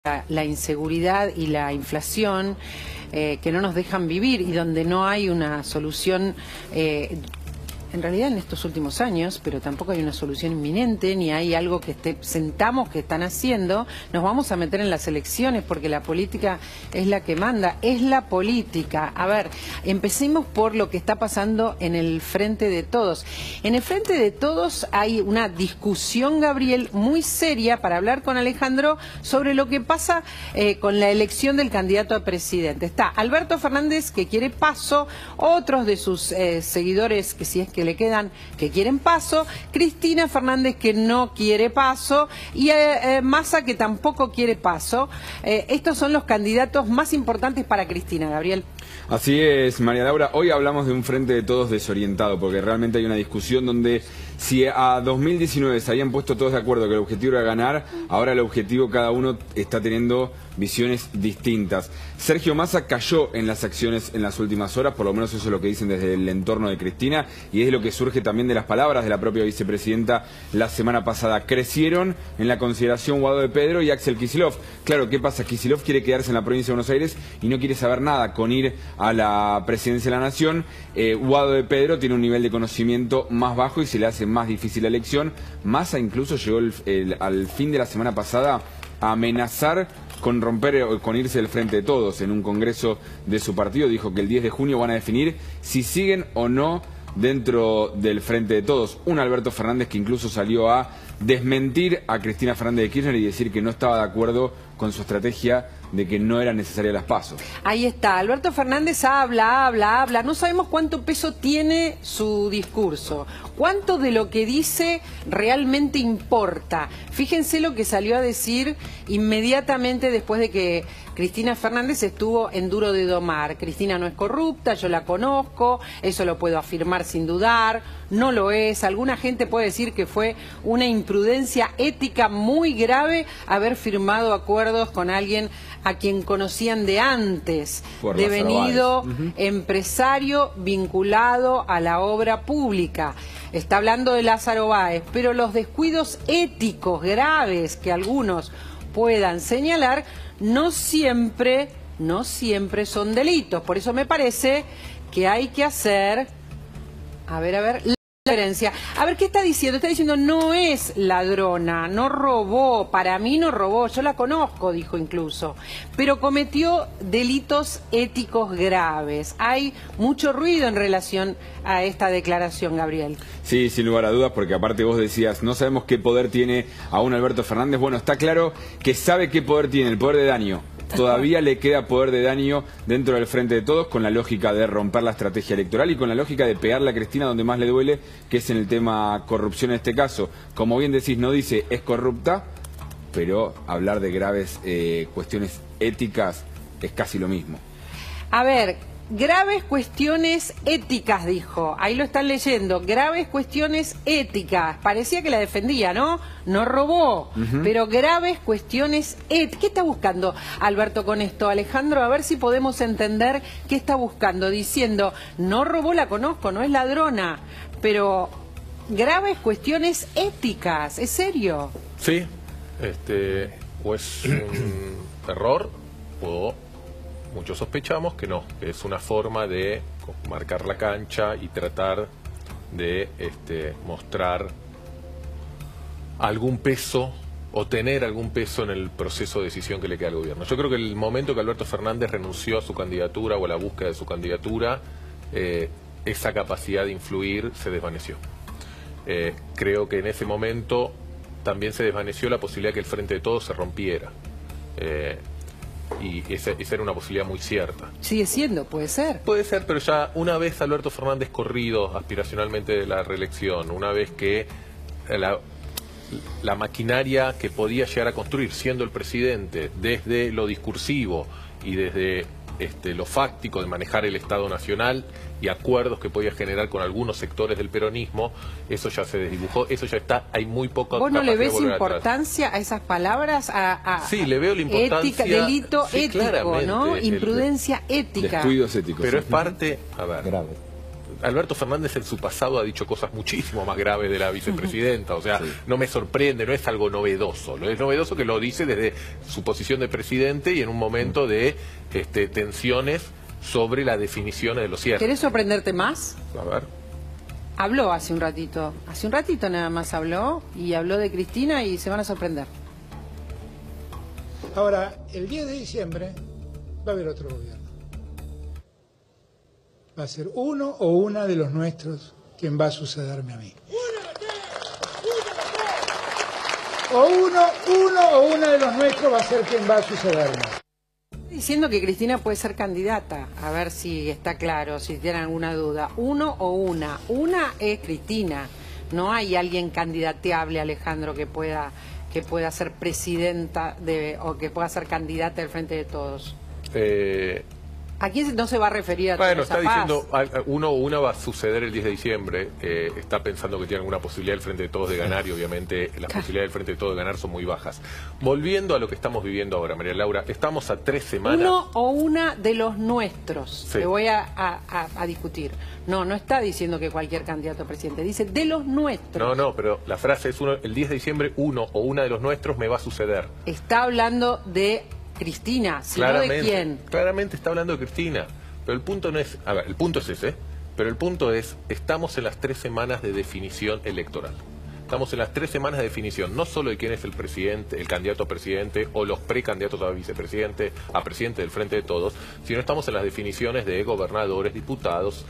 la inseguridad y la inflación que no nos dejan vivir y donde no hay una solución, en realidad en estos últimos años, pero tampoco hay una solución inminente, ni hay algo que sentamos que están haciendo, nos vamos a meter en las elecciones porque la política es la que manda, es la política. A ver, empecemos por lo que está pasando en el Frente de Todos. En el Frente de Todos hay una discusión, Gabriel, muy seria para hablar con Alejandro sobre lo que pasa con la elección del candidato a presidente. Está Alberto Fernández, que quiere Paso, otros de sus seguidores, que si es que le quedan, que quieren Paso, Cristina Fernández, que no quiere Paso, y Massa, que tampoco quiere Paso. Estos son los candidatos más importantes para Cristina, Gabriel. Así es, María Laura. Hoy hablamos de un Frente de Todos desorientado, porque realmente hay una discusión donde si a 2019 se habían puesto todos de acuerdo que el objetivo era ganar, ahora el objetivo cada uno está teniendo visiones distintas. Sergio Massa cayó en las acciones en las últimas horas, por lo menos eso es lo que dicen desde el entorno de Cristina, y es lo que surge también de las palabras de la propia vicepresidenta la semana pasada. Crecieron en la consideración Guado de Pedro y Axel Kicillof. Claro, ¿qué pasa? Kicillof quiere quedarse en la provincia de Buenos Aires y no quiere saber nada con ir a la presidencia de la Nación. Guado de Pedro tiene un nivel de conocimiento más bajo y se le hace más difícil la elección. Massa incluso llegó al fin de la semana pasada a amenazar con romper o con irse del Frente de Todos. En un congreso de su partido dijo que el 10 de junio van a definir si siguen o no dentro del Frente de Todos. Un Alberto Fernández que incluso salió a desmentir a Cristina Fernández de Kirchner y decir que no estaba de acuerdo con su estrategia de que no eran necesarias las PASO. Ahí está, Alberto Fernández habla, no sabemos cuánto peso tiene su discurso, cuánto de lo que dice realmente importa. Fíjense lo que salió a decir inmediatamente después de que Cristina Fernández estuvo en Duro de Domar. Cristina no es corrupta, yo la conozco, eso lo puedo afirmar sin dudar, no lo es. Alguna gente puede decir que fue una imprudencia ética muy grave haber firmado acuerdos con alguien a quien conocían de antes, devenido empresario vinculado a la obra pública. Está hablando de Lázaro Báez, pero los descuidos éticos graves que algunos puedan señalar no siempre son delitos. Por eso me parece que hay que hacer, a ver, la diferencia. A ver, ¿qué está diciendo? Está diciendo no es ladrona, no robó, para mí no robó, yo la conozco, dijo incluso, pero cometió delitos éticos graves. Hay mucho ruido en relación a esta declaración, Gabriel. Sí, sin lugar a dudas, porque aparte vos decías, no sabemos qué poder tiene aún Alberto Fernández. Bueno, está claro que sabe qué poder tiene, el poder de daño. Todavía le queda poder de daño dentro del Frente de Todos, con la lógica de romper la estrategia electoral y con la lógica de pegarle a Cristina donde más le duele, que es en el tema corrupción en este caso. Como bien decís, no dice es corrupta, pero hablar de graves cuestiones éticas es casi lo mismo. A ver, graves cuestiones éticas, dijo. Ahí lo están leyendo. Graves cuestiones éticas. Parecía que la defendía, ¿no? No robó, pero graves cuestiones éticas. ¿Qué está buscando Alberto con esto, Alejandro? A ver si podemos entender qué está buscando. Diciendo, no robó, la conozco, no es ladrona, pero graves cuestiones éticas. ¿Es serio? Sí, o es un error o... Muchos sospechamos que no, que es una forma de marcar la cancha y tratar de mostrar algún peso o tener algún peso en el proceso de decisión que le queda al gobierno. Yo creo que el momento que Alberto Fernández renunció a su candidatura o a la búsqueda de su candidatura, esa capacidad de influir se desvaneció. Creo que en ese momento también se desvaneció la posibilidad que el Frente de Todos se rompiera. Y esa era una posibilidad muy cierta. Sigue siendo, puede ser. Puede ser, pero ya una vez Alberto Fernández corrido aspiracionalmente de la reelección, una vez que la maquinaria que podía llegar a construir siendo el presidente, desde lo discursivo y desde lo fáctico de manejar el Estado Nacional y acuerdos que podía generar con algunos sectores del peronismo, eso ya se desdibujó, eso ya está, hay muy poca ¿Vos no le ves de importancia a esas palabras? Sí, le veo la importancia. Ética, delito ético, ¿no? Imprudencia ética. Descuidos éticos. Pero es parte, a ver, grave. Alberto Fernández en su pasado ha dicho cosas muchísimo más graves de la vicepresidenta, o sea, no me sorprende, no es algo novedoso. Lo es novedoso que lo dice desde su posición de presidente y en un momento de tensiones sobre las definiciones de los cierres. ¿Querés sorprenderte más? A ver. Habló hace un ratito nada más habló, y habló de Cristina y se van a sorprender. Ahora, el 10 de diciembre va a haber otro gobierno. Va a ser uno o una de los nuestros quien va a sucederme a mí. O uno o una de los nuestros va a ser quien va a sucederme. Diciendo que Cristina puede ser candidata, a ver si está claro, si tienen alguna duda. Uno o una. Una es Cristina. No hay alguien candidateable, Alejandro, que pueda ser presidenta o que pueda ser candidata del Frente de Todos. ¿A quién no se va a referir a Bueno, Teresa está Paz? diciendo, uno o una va a suceder el 10 de diciembre. Está pensando que tiene alguna posibilidad el Frente de Todos de ganar, y obviamente las posibilidades del Frente de Todos de ganar son muy bajas. Volviendo a lo que estamos viviendo ahora, María Laura, estamos a 3 semanas... Uno o una de los nuestros, Sí. que voy a discutir. No está diciendo que cualquier candidato a presidente, dice de los nuestros. No, pero la frase es el 10 de diciembre uno o una de los nuestros me va a suceder. Está hablando de Cristina, sino de quién. Claramente está hablando de Cristina. Pero el punto no es... A ver, el punto es ese. Pero el punto es, estamos en las 3 semanas de definición electoral. Estamos en las 3 semanas de definición, no solo de quién es el presidente, el candidato a presidente o los precandidatos a vicepresidente, a presidente del Frente de Todos, sino estamos en las definiciones de gobernadores, diputados,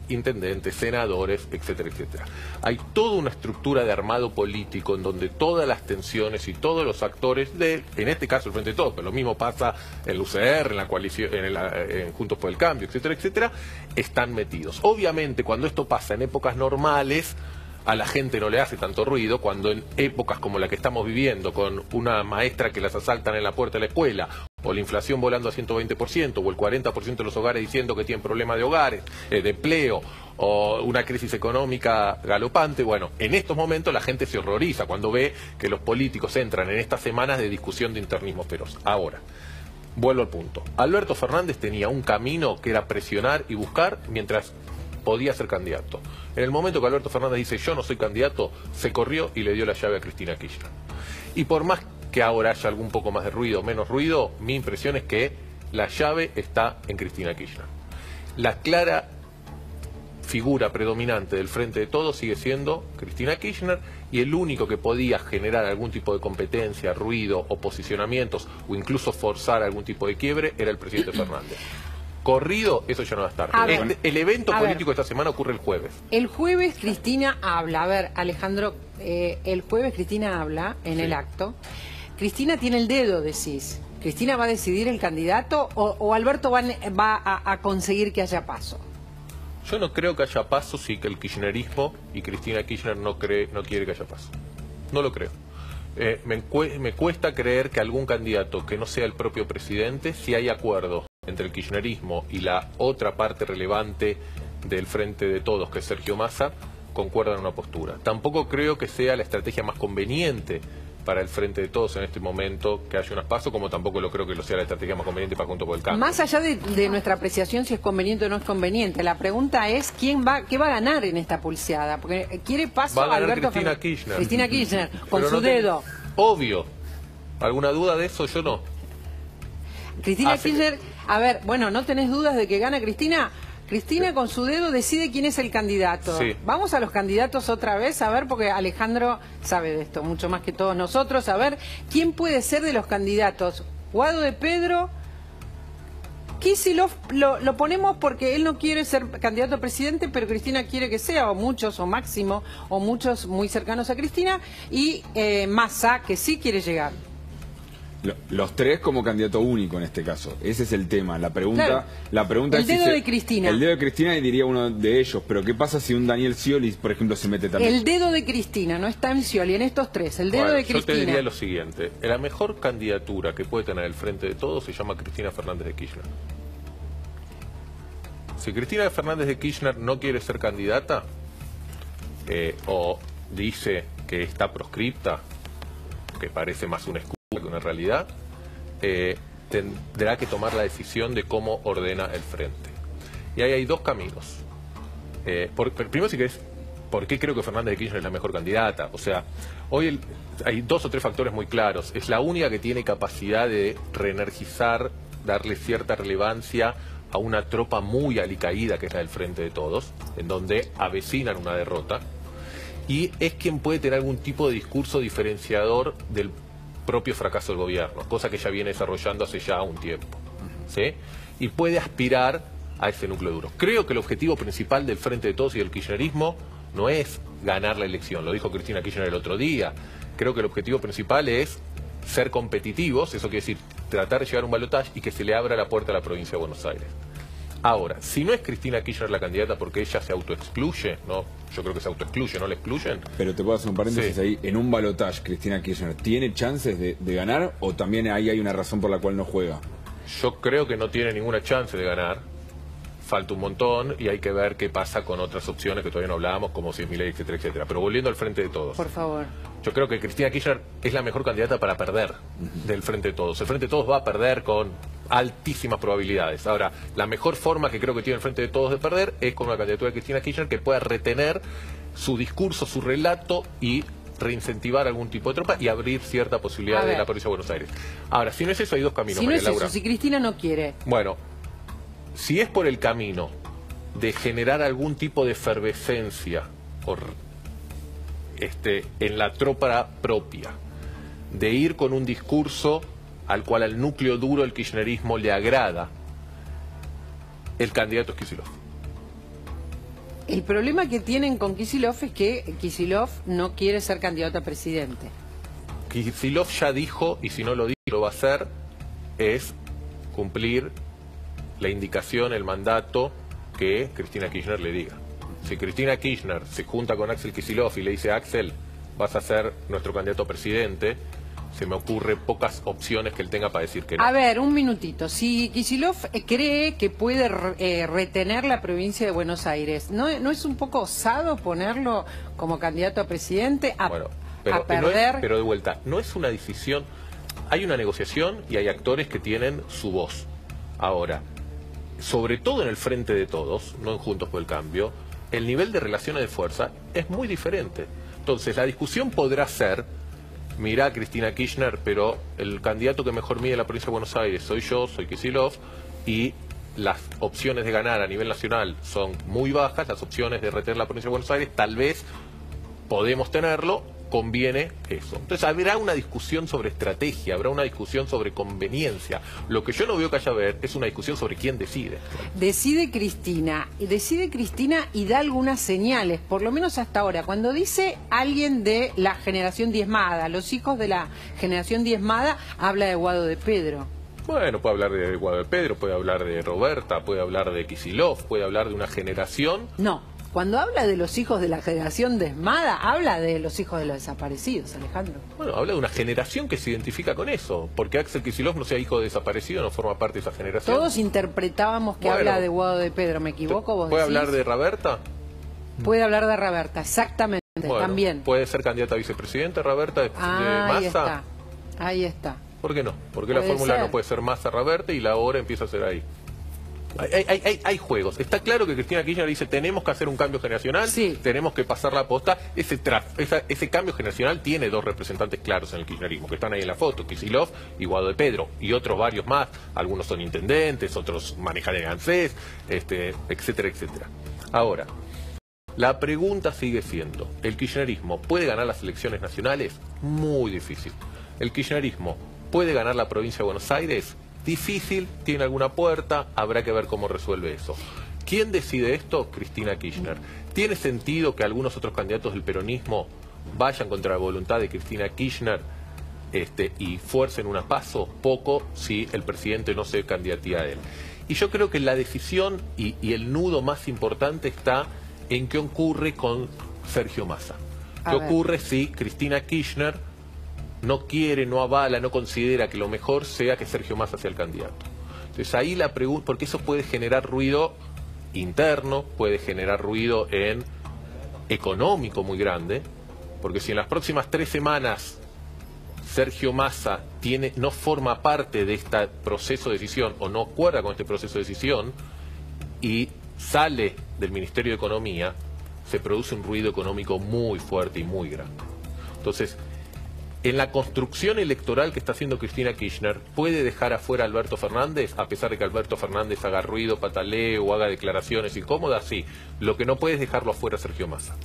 intendentes, senadores, etcétera, etcétera. Hay toda una estructura de armado político en donde todas las tensiones y todos los actores en este caso el Frente de Todos, pero lo mismo pasa en el UCR, en la coalición, en Juntos por el Cambio, etcétera, etcétera, están metidos. Obviamente, cuando esto pasa en épocas normales, a la gente no le hace tanto ruido. Cuando en épocas como la que estamos viviendo, con una maestra que las asaltan en la puerta de la escuela, o la inflación volando a 120%, o el 40% de los hogares diciendo que tienen problemas de hogares, de empleo, o una crisis económica galopante, bueno, en estos momentos la gente se horroriza cuando ve que los políticos entran en estas semanas de discusión de internismo feroz. Ahora, vuelvo al punto. Alberto Fernández tenía un camino que era presionar y buscar mientras podía ser candidato. En el momento que Alberto Fernández dice yo no soy candidato, se corrió y le dio la llave a Cristina Kirchner. Y por más que ahora haya algún poco más de ruido, menos ruido, mi impresión es que la llave está en Cristina Kirchner. La clara figura predominante del Frente de Todos sigue siendo Cristina Kirchner, y el único que podía generar algún tipo de competencia, ruido o posicionamientos, o incluso forzar algún tipo de quiebre, era el presidente Fernández. Corrido, eso ya no va a estar. El evento político de esta semana ocurre el jueves. El jueves Cristina habla. A ver, Alejandro, el jueves Cristina habla en el acto. Cristina tiene el dedo, decís. ¿Cristina va a decidir el candidato o Alberto va a conseguir que haya paso? Yo no creo que haya paso si que el kirchnerismo y Cristina Kirchner no quiere que haya paso. No lo creo. Me cuesta creer que algún candidato que no sea el propio presidente, si hay acuerdo entre el kirchnerismo y la otra parte relevante del Frente de Todos, que es Sergio Massa, concuerdan en una postura. Tampoco creo que sea la estrategia más conveniente para el Frente de Todos en este momento que haya unas pasos, como tampoco lo creo que lo sea la estrategia más conveniente para Juntos por el Cambio. Más allá de nuestra apreciación si es conveniente o no es conveniente, la pregunta es qué va a ganar en esta pulseada, porque quiere paso va a ganar Alberto Cristina Kirchner. Cristina Kirchner, con Pero su dedo. Obvio. ¿Alguna duda de eso? Yo no. Cristina Kirchner, a ver, bueno, ¿no tenés dudas de que gana Cristina? Cristina con su dedo decide quién es el candidato. Sí. Vamos a los candidatos otra vez, a ver, porque Alejandro sabe de esto mucho más que todos nosotros. A ver, ¿quién puede ser de los candidatos? Guado de Pedro, Kicillof lo ponemos porque él no quiere ser candidato a presidente, pero Cristina quiere que sea, o muchos, o Máximo, o muchos muy cercanos a Cristina, y Massa, que sí quiere llegar. Los tres como candidato único en este caso. Ese es el tema. La pregunta El es dedo si de Cristina. El dedo de Cristina, y diría uno de ellos. Pero ¿qué pasa si un Daniel Scioli, por ejemplo, se mete también? El dedo de Cristina, no está en Scioli, en estos tres. El dedo Bueno, de Cristina. yo te diría lo siguiente. La mejor candidatura que puede tener el Frente de Todos se llama Cristina Fernández de Kirchner. Si Cristina Fernández de Kirchner no quiere ser candidata, o dice que está proscripta, que parece más una excusa que una realidad, tendrá que tomar la decisión de cómo ordena el frente. Y ahí hay dos caminos. Primero, si querés, ¿por qué creo que Fernández de Kirchner es la mejor candidata? O sea, hoy hay 2 o 3 factores muy claros. Es la única que tiene capacidad de reenergizar, darle cierta relevancia a una tropa muy alicaída, que es la del Frente de Todos, en donde avecinan una derrota. Y es quien puede tener algún tipo de discurso diferenciador del propio fracaso del gobierno, cosa que ya viene desarrollando hace ya un tiempo, ¿sí? Y puede aspirar a ese núcleo duro. Creo que el objetivo principal del Frente de Todos y del kirchnerismo no es ganar la elección, lo dijo Cristina Kirchner el otro día. Creo que el objetivo principal es ser competitivos, eso quiere decir tratar de llegar a un balotaje y que se le abra la puerta a la provincia de Buenos Aires. Ahora, si no es Cristina Kirchner la candidata porque ella se autoexcluye, no, yo creo que se autoexcluye, ¿no la excluyen? Pero te puedo hacer un paréntesis Sí. ahí. En un balotaje, Cristina Kirchner, ¿tiene chances de ganar o también ahí hay una razón por la cual no juega? Yo creo que no tiene ninguna chance de ganar. Falta un montón y hay que ver qué pasa con otras opciones que todavía no hablábamos, como si es Milei, etcétera, etcétera. Pero volviendo al Frente de Todos. Por favor. Yo creo que Cristina Kirchner es la mejor candidata para perder del Frente de Todos. El Frente de Todos va a perder con altísimas probabilidades. Ahora, la mejor forma que creo que tiene el Frente de Todos de perder es con una candidatura de Cristina Kirchner que pueda retener su discurso, su relato y reincentivar algún tipo de tropa y abrir cierta posibilidad de la provincia de Buenos Aires. Ahora, si no es eso, hay 2 caminos, Si no María es Laura. eso, si Cristina no quiere. Bueno, si es por el camino de generar algún tipo de efervescencia en la tropa propia, de ir con un discurso al cual al núcleo duro del kirchnerismo le agrada, el candidato es Kicillof. El problema que tienen con Kicillof es que Kicillof no quiere ser candidato a presidente. Kicillof ya dijo, y si no lo dijo, lo va a hacer, es cumplir la indicación, el mandato que Cristina Kirchner le diga. Si Cristina Kirchner se junta con Axel Kicillof y le dice: Axel, vas a ser nuestro candidato a presidente, se me ocurre pocas opciones que él tenga para decir que no. A ver, un minutito. Si Kicillof cree que puede retener la provincia de Buenos Aires, ¿no es un poco osado ponerlo como candidato a presidente Bueno, a perder? pero de vuelta, no es una decisión. Hay una negociación y hay actores que tienen su voz. Ahora, sobre todo en el Frente de Todos, no en Juntos por el Cambio, el nivel de relaciones de fuerza es muy diferente. Entonces, la discusión podrá ser: mirá, Cristina Kirchner, pero el candidato que mejor mide la provincia de Buenos Aires soy yo, soy Kicillof, y las opciones de ganar a nivel nacional son muy bajas, las opciones de retener la provincia de Buenos Aires tal vez podemos tenerlo, conviene eso. Entonces habrá una discusión sobre estrategia, habrá una discusión sobre conveniencia. Lo que yo no veo que haya ver es una discusión sobre quién decide. Decide Cristina y da algunas señales, por lo menos hasta ahora. Cuando dice alguien de la generación diezmada, los hijos de la generación diezmada, habla de Guado de Pedro. Bueno, puede hablar de Guado de Pedro, puede hablar de Roberta, puede hablar de Kicillof, puede hablar de una generación. No, cuando habla de los hijos de la generación diezmada, habla de los hijos de los desaparecidos, Alejandro. Bueno, habla de una generación que se identifica con eso, porque Axel Kicillof no sea hijo de desaparecido, no forma parte de esa generación. Todos interpretábamos que Bueno, habla de Guado de Pedro, ¿me equivoco? ¿Vos ¿Puede decís? hablar de Roberta? Puede hablar de Roberta, exactamente, Bueno, también. ¿puede ser candidata a vicepresidenta Roberta de Ahí Massa? ahí está. ¿Por qué no? Porque la Puede fórmula ser. no puede ser Massa Roberta y la hora empieza a ser ahí. Hay juegos. Está claro que Cristina Kirchner dice: tenemos que hacer un cambio generacional, Sí. tenemos que pasar la posta. Ese cambio generacional tiene 2 representantes claros en el kirchnerismo, que están ahí en la foto: Kicillof y Guado de Pedro, y otros varios más. Algunos son intendentes, otros manejan el ANSES, etcétera, etcétera. Ahora, la pregunta sigue siendo: ¿el kirchnerismo puede ganar las elecciones nacionales? Muy difícil. ¿El kirchnerismo puede ganar la provincia de Buenos Aires? Difícil, tiene alguna puerta, habrá que ver cómo resuelve eso. ¿Quién decide esto? Cristina Kirchner. ¿Tiene sentido que algunos otros candidatos del peronismo vayan contra la voluntad de Cristina Kirchner y fuercen una PASO? Poco, si el presidente no se candidatía a él. Y yo creo que la decisión y el nudo más importante está en qué ocurre con Sergio Massa. ¿Qué ocurre si Cristina Kirchner no quiere, no avala, no considera que lo mejor sea que Sergio Massa sea el candidato? Entonces ahí la pregunta, porque eso puede generar ruido interno, puede generar ruido económico muy grande, porque si en las próximas 3 semanas Sergio Massa no forma parte de este proceso de decisión o no acuerda con este proceso de decisión y sale del Ministerio de Economía, se produce un ruido económico muy fuerte y muy grande. Entonces, en la construcción electoral que está haciendo Cristina Kirchner, ¿puede dejar afuera a Alberto Fernández? A pesar de que Alberto Fernández haga ruido, patalee o haga declaraciones incómodas, sí. Lo que no puede es dejarlo afuera a Sergio Massa.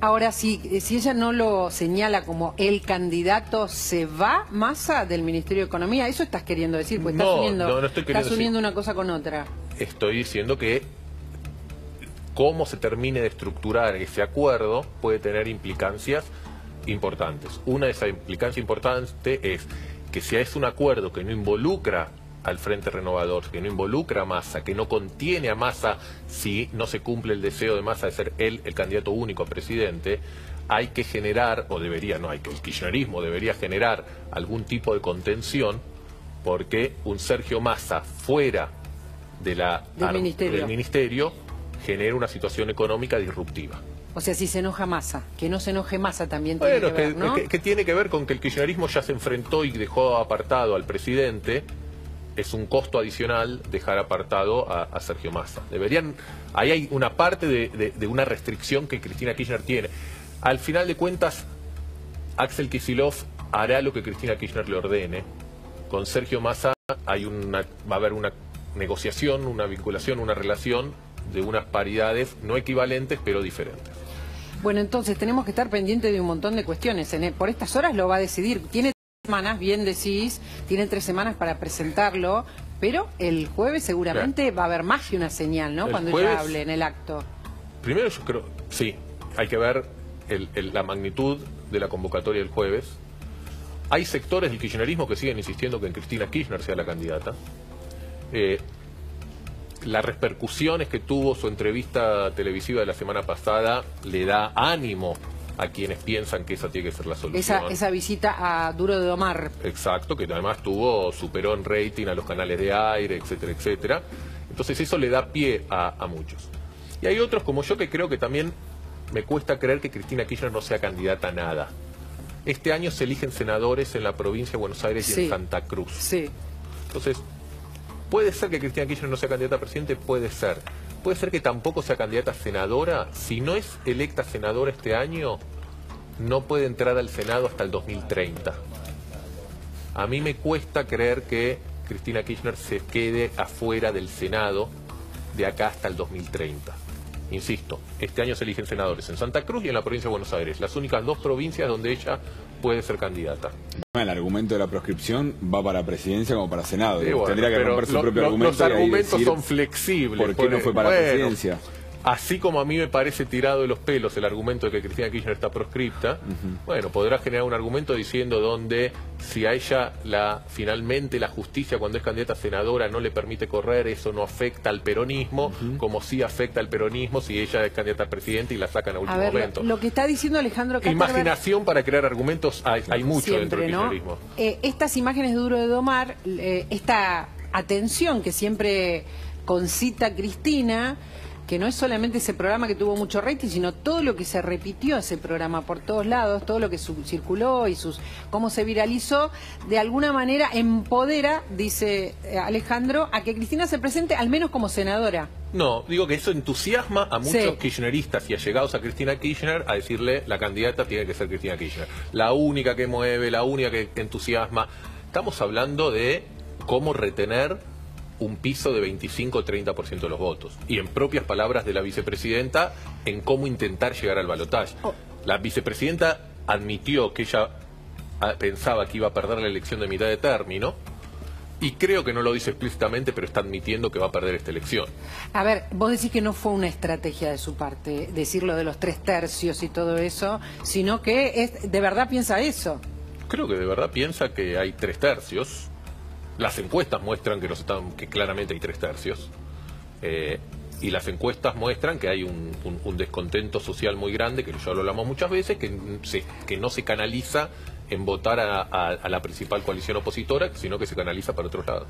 Ahora, si ella no lo señala como el candidato, ¿se va Massa del Ministerio de Economía? Eso estás queriendo decir, porque No, estás uniendo una cosa con otra. Estoy diciendo que cómo se termine de estructurar ese acuerdo puede tener implicancias importantes. Una de esas implicancias importantes es que si es un acuerdo que no involucra al Frente Renovador, que no involucra a Massa, que no contiene a Massa si no se cumple el deseo de Massa de ser él el candidato único a presidente, hay que generar, o debería, no hay que, el kirchnerismo debería generar algún tipo de contención, porque un Sergio Massa fuera del ministerio genera una situación económica disruptiva. O sea, si se enoja Massa, que no se enoje Massa también tiene Bueno, que ver, ¿no? que tiene que ver con que el kirchnerismo ya se enfrentó y dejó apartado al presidente. Es un costo adicional dejar apartado a Sergio Massa. Ahí hay una parte de una restricción que Cristina Kirchner tiene. Al final de cuentas, Axel Kicillof hará lo que Cristina Kirchner le ordene. Con Sergio Massa va a haber una negociación, una vinculación, una relación de unas paridades no equivalentes, pero diferentes. Bueno, entonces tenemos que estar pendientes de un montón de cuestiones. Por estas horas lo va a decidir. Tiene 3 semanas, bien decís, tiene 3 semanas para presentarlo, pero el jueves seguramente va a haber más que una señal, ¿no? Cuando ella hable en el acto. Primero yo creo, sí, hay que ver la magnitud de la convocatoria del jueves. Hay sectores del kirchnerismo que siguen insistiendo que Cristina Kirchner sea la candidata. Las repercusiones que tuvo su entrevista televisiva de la semana pasada le da ánimo a quienes piensan que esa tiene que ser la solución. Esa visita a Duro de Domar. Exacto, que además superó en rating a los canales de aire, etcétera, etcétera. Entonces eso le da pie a muchos. Y hay otros como yo que creo que también me cuesta creer que Cristina Kirchner no sea candidata a nada. Este año se eligen senadores en la provincia de Buenos Aires y en Santa Cruz. Sí. Entonces, ¿puede ser que Cristina Kirchner no sea candidata a presidente? Puede ser. Puede ser que tampoco sea candidata a senadora. Si no es electa senadora este año, no puede entrar al Senado hasta el 2030. A mí me cuesta creer que Cristina Kirchner se quede afuera del Senado de acá hasta el 2030. Insisto, este año se eligen senadores en Santa Cruz y en la provincia de Buenos Aires, las únicas 2 provincias donde ella puede ser candidata. El argumento de la proscripción va para presidencia como para Senado. Bueno, tendría que romper su propio argumento. Los argumentos son flexibles. ¿Por qué no fue para presidencia? Así como a mí me parece tirado de los pelos el argumento de que Cristina Kirchner está proscripta, bueno, podrá generar un argumento diciendo donde si a ella finalmente la justicia cuando es candidata a senadora no le permite correr, eso no afecta al peronismo, como sí afecta al peronismo si ella es candidata a presidente y la sacan a último momento. Lo que está diciendo Alejandro Katterberg... Imaginación para crear argumentos hay mucho siempre, dentro del kirchnerismo. Estas imágenes de Duro de Domar, esta atención que siempre concita Cristina, que no es solamente ese programa que tuvo mucho rating, sino todo lo que se repitió ese programa por todos lados, todo lo que circuló y cómo se viralizó, de alguna manera empodera, dice Alejandro, a que Cristina se presente al menos como senadora. No, digo que eso entusiasma a muchos kirchneristas y allegados a Cristina Kirchner a decirle la candidata tiene que ser Cristina Kirchner. La única que mueve, la única que entusiasma. Estamos hablando de cómo retener un piso de 25 o 30% de los votos. Y en propias palabras de la vicepresidenta, en cómo intentar llegar al balotaje. La vicepresidenta admitió que ella pensaba que iba a perder la elección de mitad de término, y creo que no lo dice explícitamente, pero está admitiendo que va a perder esta elección. A ver, vos decís que no fue una estrategia de su parte, decir lo de los 3 tercios y todo eso, sino que de verdad piensa eso. Creo que de verdad piensa que hay 3 tercios. Las encuestas muestran que claramente hay 3 tercios. Y las encuestas muestran que hay un descontento social muy grande, que ya lo hablamos muchas veces, que no se canaliza en votar a la principal coalición opositora, sino que se canaliza para otros lados.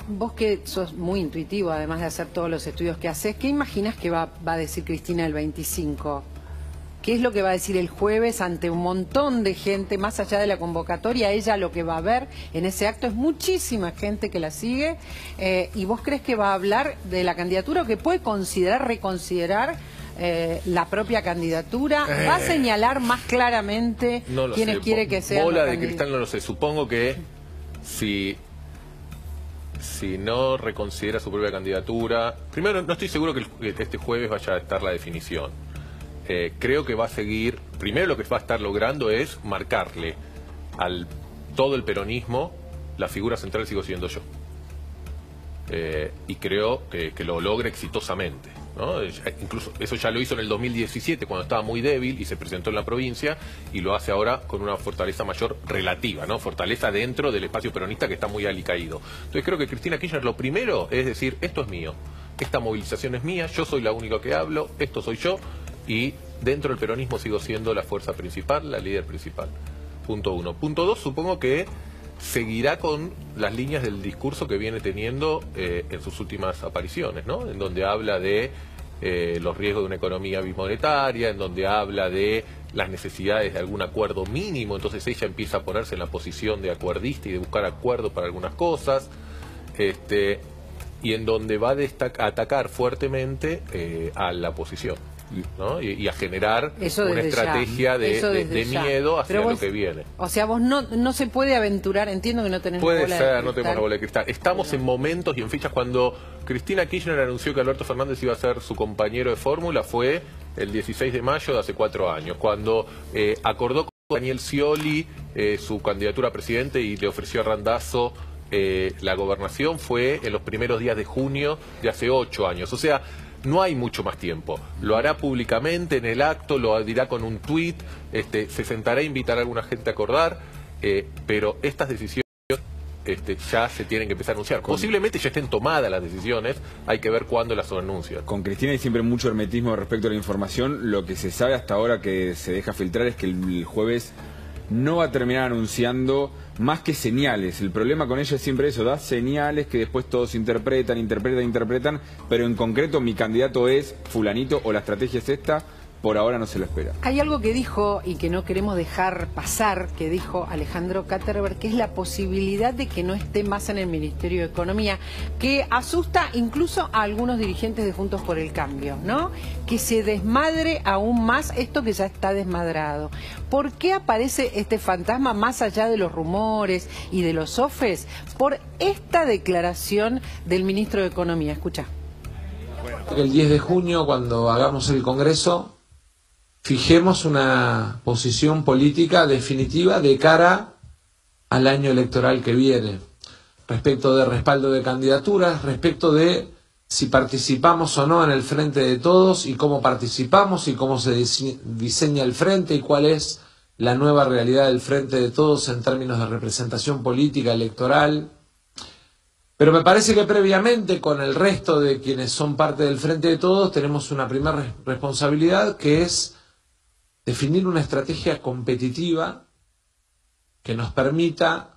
Vos que sos muy intuitivo, además de hacer todos los estudios que haces, ¿qué imaginas que va a decir Cristina el 25? qué es lo que va a decir el jueves ante un montón de gente, más allá de la convocatoria. Ella lo que va a ver en ese acto es muchísima gente que la sigue. ¿Y vos crees que va a hablar de la candidatura o que puede reconsiderar la propia candidatura? ¿Va a señalar más claramente quiénes quiere que sean? Bola de cristal no lo sé. Supongo que si no reconsidera su propia candidatura... Primero, no estoy seguro que este jueves vaya a estar la definición. Creo que va a seguir... Primero lo que va a estar logrando es marcarle al todo el peronismo la figura central sigo siendo yo. Y creo que lo logra exitosamente, ¿no? Incluso eso ya lo hizo en el 2017 cuando estaba muy débil y se presentó en la provincia, y lo hace ahora con una fortaleza mayor relativa, ¿no? Fortaleza dentro del espacio peronista que está muy alicaído. Entonces creo que Cristina Kirchner lo primero es decir, esto es mío, esta movilización es mía, yo soy la única que hablo, esto soy yo, y dentro del peronismo sigo siendo la fuerza principal, la líder principal. Punto uno. Punto dos, supongo que seguirá con las líneas del discurso que viene teniendo en sus últimas apariciones, ¿no? En donde habla de los riesgos de una economía bimonetaria, en donde habla de las necesidades de algún acuerdo mínimo. Entonces ella empieza a ponerse en la posición de acuerdista y de buscar acuerdos para algunas cosas, y en donde va a atacar fuertemente a la oposición, ¿no? Y a generar una estrategia de miedo hacia lo que viene. O sea, vos no se puede aventurar, entiendo que no tenés bola de cristal. Puede ser, no tenemos la bola de cristal. Estamos en momentos y en fechas cuando Cristina Kirchner anunció que Alberto Fernández iba a ser su compañero de fórmula, fue el 16 de mayo de hace 4 años, cuando acordó con Daniel Scioli su candidatura a presidente y le ofreció a Randazzo la gobernación, fue en los primeros días de junio de hace 8 años. O sea, no hay mucho más tiempo. Lo hará públicamente en el acto, lo dirá con un tuit, se sentará a invitar a alguna gente a acordar, pero estas decisiones ya se tienen que empezar a anunciar. Posiblemente ya estén tomadas las decisiones, hay que ver cuándo las anuncian. Con Cristina hay siempre mucho hermetismo respecto a la información. Lo que se sabe hasta ahora que se deja filtrar es que el jueves no va a terminar anunciando más que señales. El problema con ella es siempre eso, da señales que después todos interpretan, pero en concreto mi candidato es fulanito o la estrategia es esta. Por ahora no se lo espera. Hay algo que dijo y que no queremos dejar pasar, que dijo Alejandro Katterberg, que es la posibilidad de que no esté más en el Ministerio de Economía, que asusta incluso a algunos dirigentes de Juntos por el Cambio, ¿no? Que se desmadre aún más esto que ya está desmadrado. ¿Por qué aparece este fantasma más allá de los rumores y de los ofes? Por esta declaración del ministro de Economía. Escucha. El 10 de junio, cuando hagamos el Congreso, fijemos una posición política definitiva de cara al año electoral que viene, respecto de respaldo de candidaturas, respecto de si participamos o no en el Frente de Todos y cómo participamos y cómo se diseña el Frente y cuál es la nueva realidad del Frente de Todos en términos de representación política electoral. Pero me parece que previamente, con el resto de quienes son parte del Frente de Todos, tenemos una primera responsabilidad, que es definir una estrategia competitiva que nos permita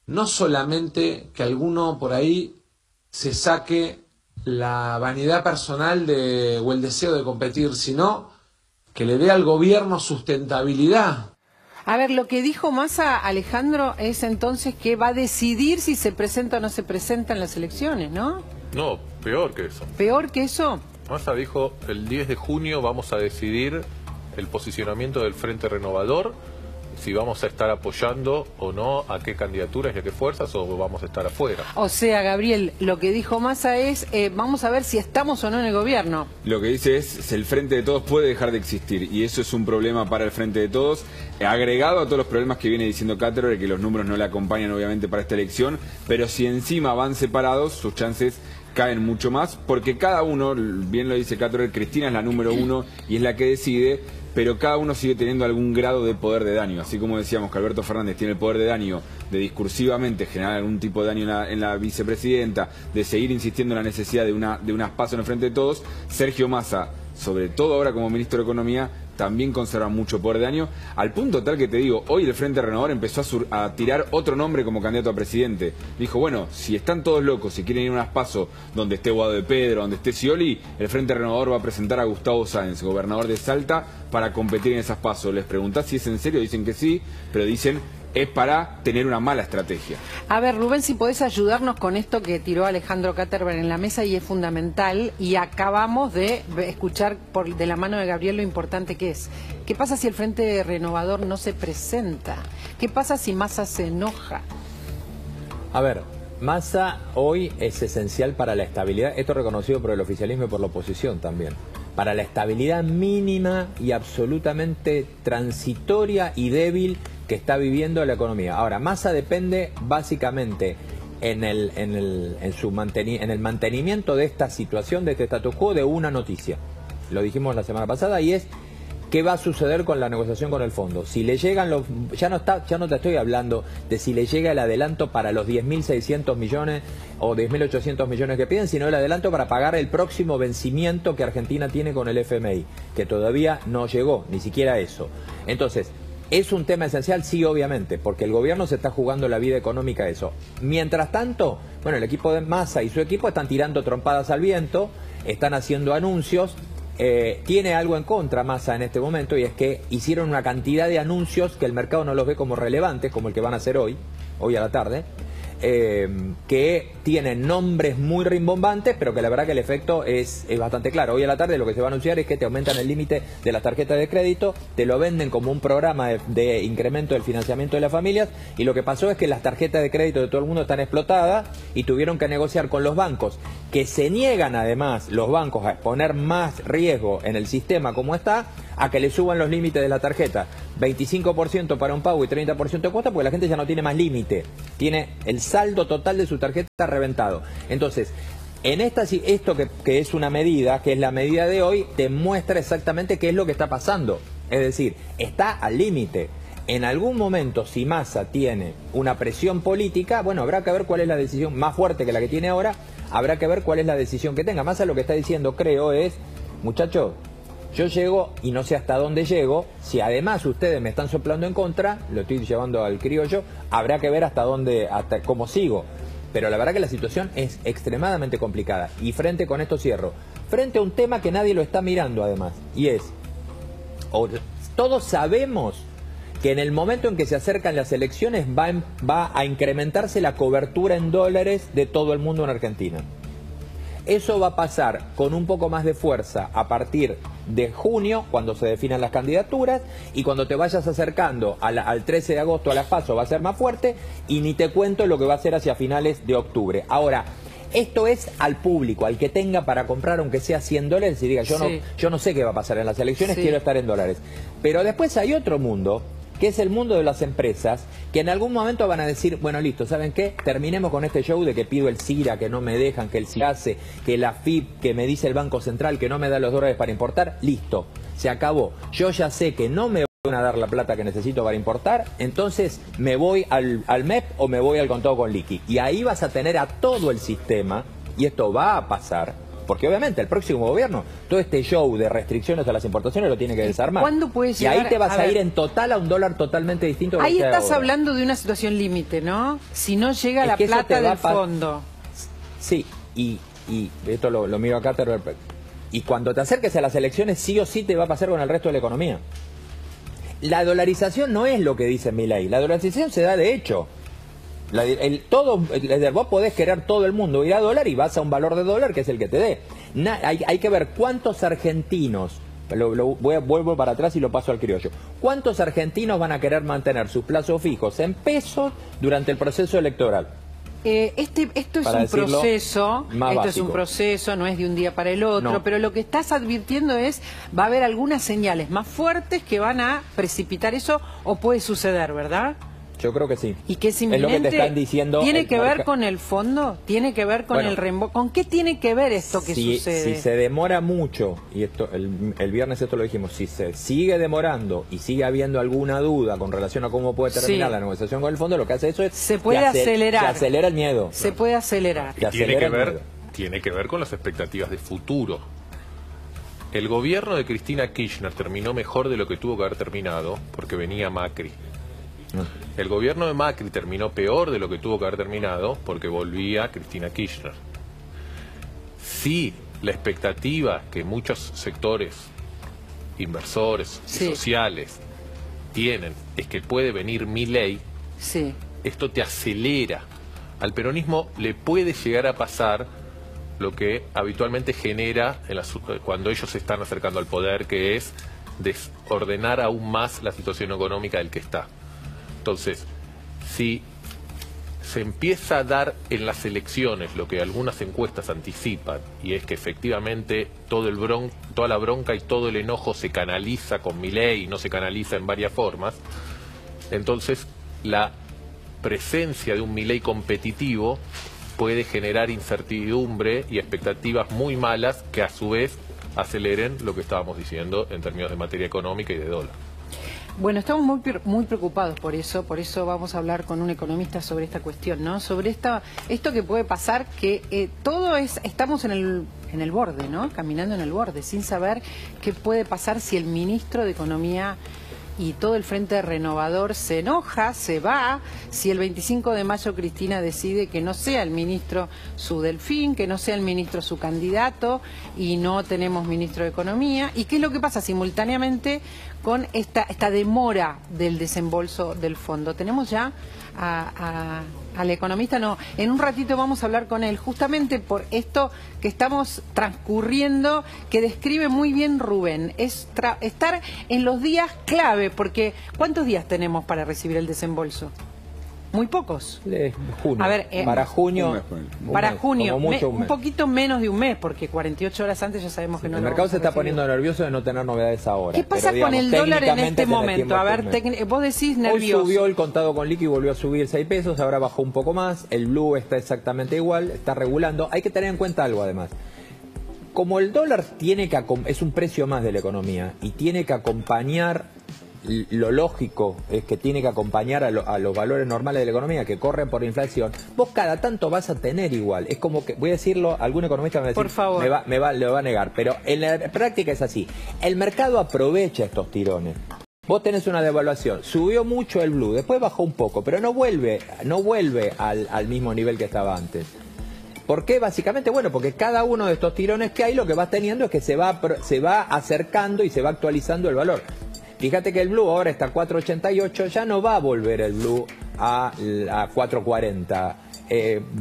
no solamente que alguno por ahí se saque la vanidad personal o el deseo de competir, sino que le dé al gobierno sustentabilidad. A ver, lo que dijo Massa, Alejandro, es entonces que va a decidir si se presenta o no se presenta en las elecciones, ¿no? No, peor que eso. ¿Peor que eso? Massa dijo, el 10 de junio vamos a decidir el posicionamiento del Frente Renovador, si vamos a estar apoyando o no a qué candidaturas y a qué fuerzas, o vamos a estar afuera. O sea, Gabriel, lo que dijo Massa es, vamos a ver si estamos o no en el gobierno. Lo que dice es, el Frente de Todos puede dejar de existir, y eso es un problema para el Frente de Todos, agregado a todos los problemas que viene diciendo Katterberg, que los números no le acompañan obviamente para esta elección, pero si encima van separados, sus chances caen mucho más, porque cada uno, bien lo dice Katterberg, Cristina es la número 1 y es la que decide, pero cada uno sigue teniendo algún grado de poder de daño. Así como decíamos que Alberto Fernández tiene el poder de daño de discursivamente generar algún tipo de daño en la vicepresidenta, de seguir insistiendo en la necesidad de unas PASO en el Frente de Todos, Sergio Massa, sobre todo ahora como ministro de Economía, también conservan mucho poder de año, al punto tal que te digo, hoy el Frente Renovador empezó a tirar otro nombre como candidato a presidente. Dijo, bueno, si están todos locos, si quieren ir a unas PASO donde esté Guado de Pedro, donde esté Scioli, el Frente Renovador va a presentar a Gustavo Sáenz, gobernador de Salta, para competir en esas PASO. Les preguntás si es en serio, dicen que sí, pero dicen es para tener una mala estrategia. A ver, Rubén, si podés ayudarnos con esto que tiró Alejandro Katterberg en la mesa y es fundamental, y acabamos de escuchar de la mano de Gabriel lo importante que es. ¿Qué pasa si el Frente Renovador no se presenta? ¿Qué pasa si Massa se enoja? A ver, Massa hoy es esencial para la estabilidad, esto reconocido por el oficialismo y por la oposición también, para la estabilidad mínima y absolutamente transitoria y débil que está viviendo la economía. Ahora, Massa depende básicamente en el mantenimiento de esta situación, de este status quo, de una noticia. Lo dijimos la semana pasada, y es qué va a suceder con la negociación con el fondo. Si le llegan los... Ya no te estoy hablando de si le llega el adelanto para los 10.600 millones o 10.800 millones que piden, sino el adelanto para pagar el próximo vencimiento que Argentina tiene con el FMI, que todavía no llegó, ni siquiera eso. Entonces, ¿es un tema esencial? Sí, obviamente, porque el gobierno se está jugando la vida económica a eso. Mientras tanto, bueno, el equipo de Massa y su equipo están tirando trompadas al viento, están haciendo anuncios. Tiene algo en contra Massa en este momento, y es que hicieron una cantidad de anuncios que el mercado no los ve como relevantes, como el que van a hacer hoy a la tarde, que tienen nombres muy rimbombantes, pero que la verdad que el efecto es bastante claro. Hoy a la tarde lo que se va a anunciar es que te aumentan el límite de las tarjetas de crédito, te lo venden como un programa de incremento del financiamiento de las familias, y lo que pasó es que las tarjetas de crédito de todo el mundo están explotadas y tuvieron que negociar con los bancos, que se niegan además los bancos a exponer más riesgo en el sistema como está, a que le suban los límites de la tarjeta, 25% para un pago y 30% de cuota, porque la gente ya no tiene más límite, tiene el saldo total de su tarjeta reventado. Entonces, en esto que es una medida, que es la medida de hoy, te muestra exactamente qué es lo que está pasando. Es decir, está al límite. En algún momento, si Massa tiene una presión política, bueno, habrá que ver cuál es la decisión más fuerte que la que tiene ahora, habrá que ver cuál es la decisión que tenga. Massa lo que está diciendo, creo, es, muchachos, yo llego y no sé hasta dónde llego. Si además ustedes me están soplando en contra, lo estoy llevando al criollo, habrá que ver hasta cómo sigo. Pero la verdad que la situación es extremadamente complicada. Y con esto cierro, frente a un tema que nadie lo está mirando además, y es, todos sabemos que en el momento en que se acercan las elecciones va a incrementarse la cobertura en dólares de todo el mundo en Argentina. Eso va a pasar con un poco más de fuerza a partir de junio, cuando se definan las candidaturas, y cuando te vayas acercando al 13 de agosto a las PASO va a ser más fuerte, y ni te cuento lo que va a ser hacia finales de octubre. Ahora, esto es al público, al que tenga para comprar aunque sea 100 dólares y diga, yo no sé qué va a pasar en las elecciones, quiero estar en dólares. Pero después hay otro mundo, que es el mundo de las empresas, que en algún momento van a decir, bueno, listo, ¿saben qué? Terminemos con este show de que pido el CIRA, que no me dejan, que el CIRASE, que la FIP, que me dice el Banco Central, que no me da los dólares para importar. Listo, se acabó. Yo ya sé que no me van a dar la plata que necesito para importar, entonces me voy al MEP o me voy al contado con liqui. Y ahí vas a tener a todo el sistema, y esto va a pasar, porque obviamente el próximo gobierno, todo este show de restricciones a las importaciones lo tiene que desarmar. ¿Cuándo puedes llegar? Y ahí te vas a ir en total a un dólar totalmente distinto. Ahí estás hablando de una situación límite, ¿no? Si no llega la plata del fondo. Sí, y esto lo miro acá, y cuando te acerques a las elecciones, sí o sí te va a pasar con el resto de la economía. La dolarización no es lo que dice Milei, la dolarización se da de hecho. Vos podés querer todo el mundo ir a dólar y vas a un valor de dólar que es el que te dé. Hay que ver cuántos argentinos, vuelvo para atrás y lo paso al criollo, cuántos argentinos van a querer mantener sus plazos fijos en pesos durante el proceso electoral. Esto es un proceso, no es de un día para el otro, no. Pero lo que estás advirtiendo es, va a haber algunas señales más fuertes que van a precipitar eso, o puede suceder, ¿verdad? Yo creo que sí. ¿Y qué es inminente? Es lo que te están diciendo. ¿Tiene que ver con el fondo? ¿Tiene que ver con el reembolso? ¿Con qué tiene que ver esto que sucede? Si se demora mucho, y esto el viernes esto lo dijimos, si se sigue demorando y sigue habiendo alguna duda con relación a cómo puede terminar la negociación con el fondo, lo que hace eso es... Se puede acelerar. Se acelera el miedo. Se puede acelerar. Tiene que ver con las expectativas de futuro. El gobierno de Cristina Kirchner terminó mejor de lo que tuvo que haber terminado porque venía Macri. El gobierno de Macri terminó peor de lo que tuvo que haber terminado porque volvía Cristina Kirchner. Sí, la expectativa que muchos sectores, inversores y sociales tienen es que puede venir Milei. Sí. Esto te acelera. Al peronismo le puede llegar a pasar lo que habitualmente genera cuando ellos se están acercando al poder, que es desordenar aún más la situación económica del que está. Entonces, si se empieza a dar en las elecciones lo que algunas encuestas anticipan, y es que efectivamente toda la bronca y todo el enojo se canaliza con Milei y no se canaliza en varias formas, entonces la presencia de un Milei competitivo puede generar incertidumbre y expectativas muy malas que a su vez aceleren lo que estábamos diciendo en términos de materia económica y de dólar. Bueno, estamos muy preocupados por eso vamos a hablar con un economista sobre esta cuestión, ¿no? Sobre esto que puede pasar, que estamos en el borde, ¿no? Caminando en el borde, sin saber qué puede pasar si el ministro de Economía y todo el Frente Renovador se enoja, se va, si el 25 de mayo Cristina decide que no sea el ministro su delfín, que no sea el ministro su candidato y no tenemos ministro de Economía. ¿Y qué es lo que pasa simultáneamente con esta demora del desembolso del fondo? Tenemos ya al economista, no, en un ratito vamos a hablar con él, justamente por esto que estamos transcurriendo, que describe muy bien Rubén, es estar en los días clave, porque ¿cuántos días tenemos para recibir el desembolso? Muy pocos. Junio. A ver, para junio. Un poquito menos de un mes, porque 48 horas antes ya sabemos que no. El mercado se está poniendo nervioso de no tener novedades ahora. ¿Qué pasa con el dólar en este momento? A ver, vos decís nervioso. Hoy subió el contado con liqui y volvió a subir 6 pesos, ahora bajó un poco más. El blue está exactamente igual, está regulando. Hay que tener en cuenta algo además. Como el dólar es un precio más de la economía y tiene que acompañar, lo lógico es que tiene que acompañar a los valores normales de la economía que corren por inflación, vos cada tanto vas a tener igual. Es como que, voy a decirlo, algún economista me va a decir, por favor, lo va a negar, pero en la práctica es así. El mercado aprovecha estos tirones. Vos tenés una devaluación, subió mucho el blue, después bajó un poco, pero no vuelve al mismo nivel que estaba antes. ¿Por qué? Básicamente, bueno, porque cada uno de estos tirones que hay, lo que vas teniendo es que se va acercando y se va actualizando el valor. Fíjate que el blue ahora está a 4.88, ya no va a volver el blue a 4.40,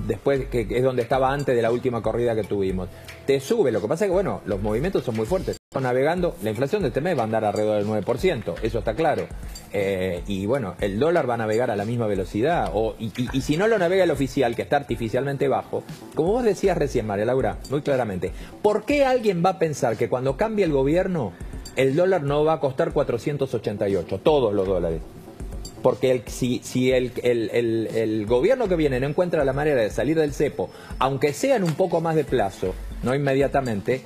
después que es donde estaba antes de la última corrida que tuvimos. Te sube, lo que pasa es que, bueno, los movimientos son muy fuertes. Están navegando, la inflación de este mes va a andar alrededor del 9%, eso está claro. Y bueno, el dólar va a navegar a la misma velocidad. Y si no lo navega el oficial, que está artificialmente bajo, como vos decías recién, María Laura, muy claramente, ¿por qué alguien va a pensar que cuando cambie el gobierno el dólar no va a costar 488, todos los dólares? Porque si el gobierno que viene no encuentra la manera de salir del cepo, aunque sea en un poco más de plazo, no inmediatamente,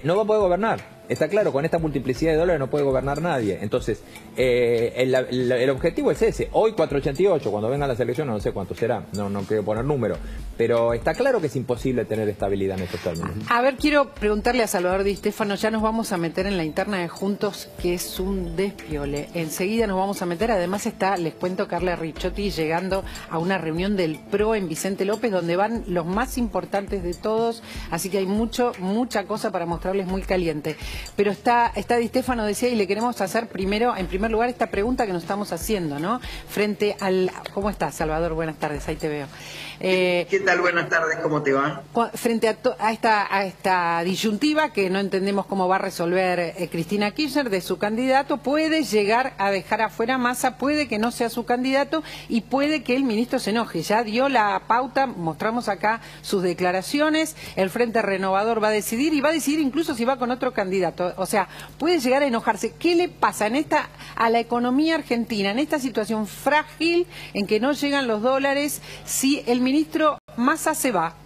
no va a poder gobernar. Está claro, con esta multiplicidad de dólares no puede gobernar nadie. Entonces, el objetivo es ese. Hoy 4.88, cuando vengan las elecciones no sé cuánto será, no quiero poner número. Pero está claro que es imposible tener estabilidad en estos términos. A ver, quiero preguntarle a Salvador Di Stéfano, ya nos vamos a meter en la interna de Juntos, que es un despiole. Enseguida nos vamos a meter, además está, les cuento, Carla Ricciotti llegando a una reunión del PRO en Vicente López, donde van los más importantes de todos, así que hay mucha cosa para mostrarles muy caliente. Pero está Di Stéfano, decía, y le queremos hacer en primer lugar, esta pregunta que nos estamos haciendo, ¿no? Frente al... ¿Cómo estás, Salvador? Buenas tardes, ahí te veo. ¿Qué tal? Buenas tardes, ¿cómo te va? Frente a esta disyuntiva que no entendemos cómo va a resolver Cristina Kirchner de su candidato, puede llegar a dejar afuera a Massa, puede que no sea su candidato y puede que el ministro se enoje. Ya dio la pauta, mostramos acá sus declaraciones, el Frente Renovador va a decidir y va a decidir incluso si va con otro candidato. O sea, puede llegar a enojarse. ¿Qué le pasa a la economía argentina en esta situación frágil en que no llegan los dólares si el ministro Massa se va?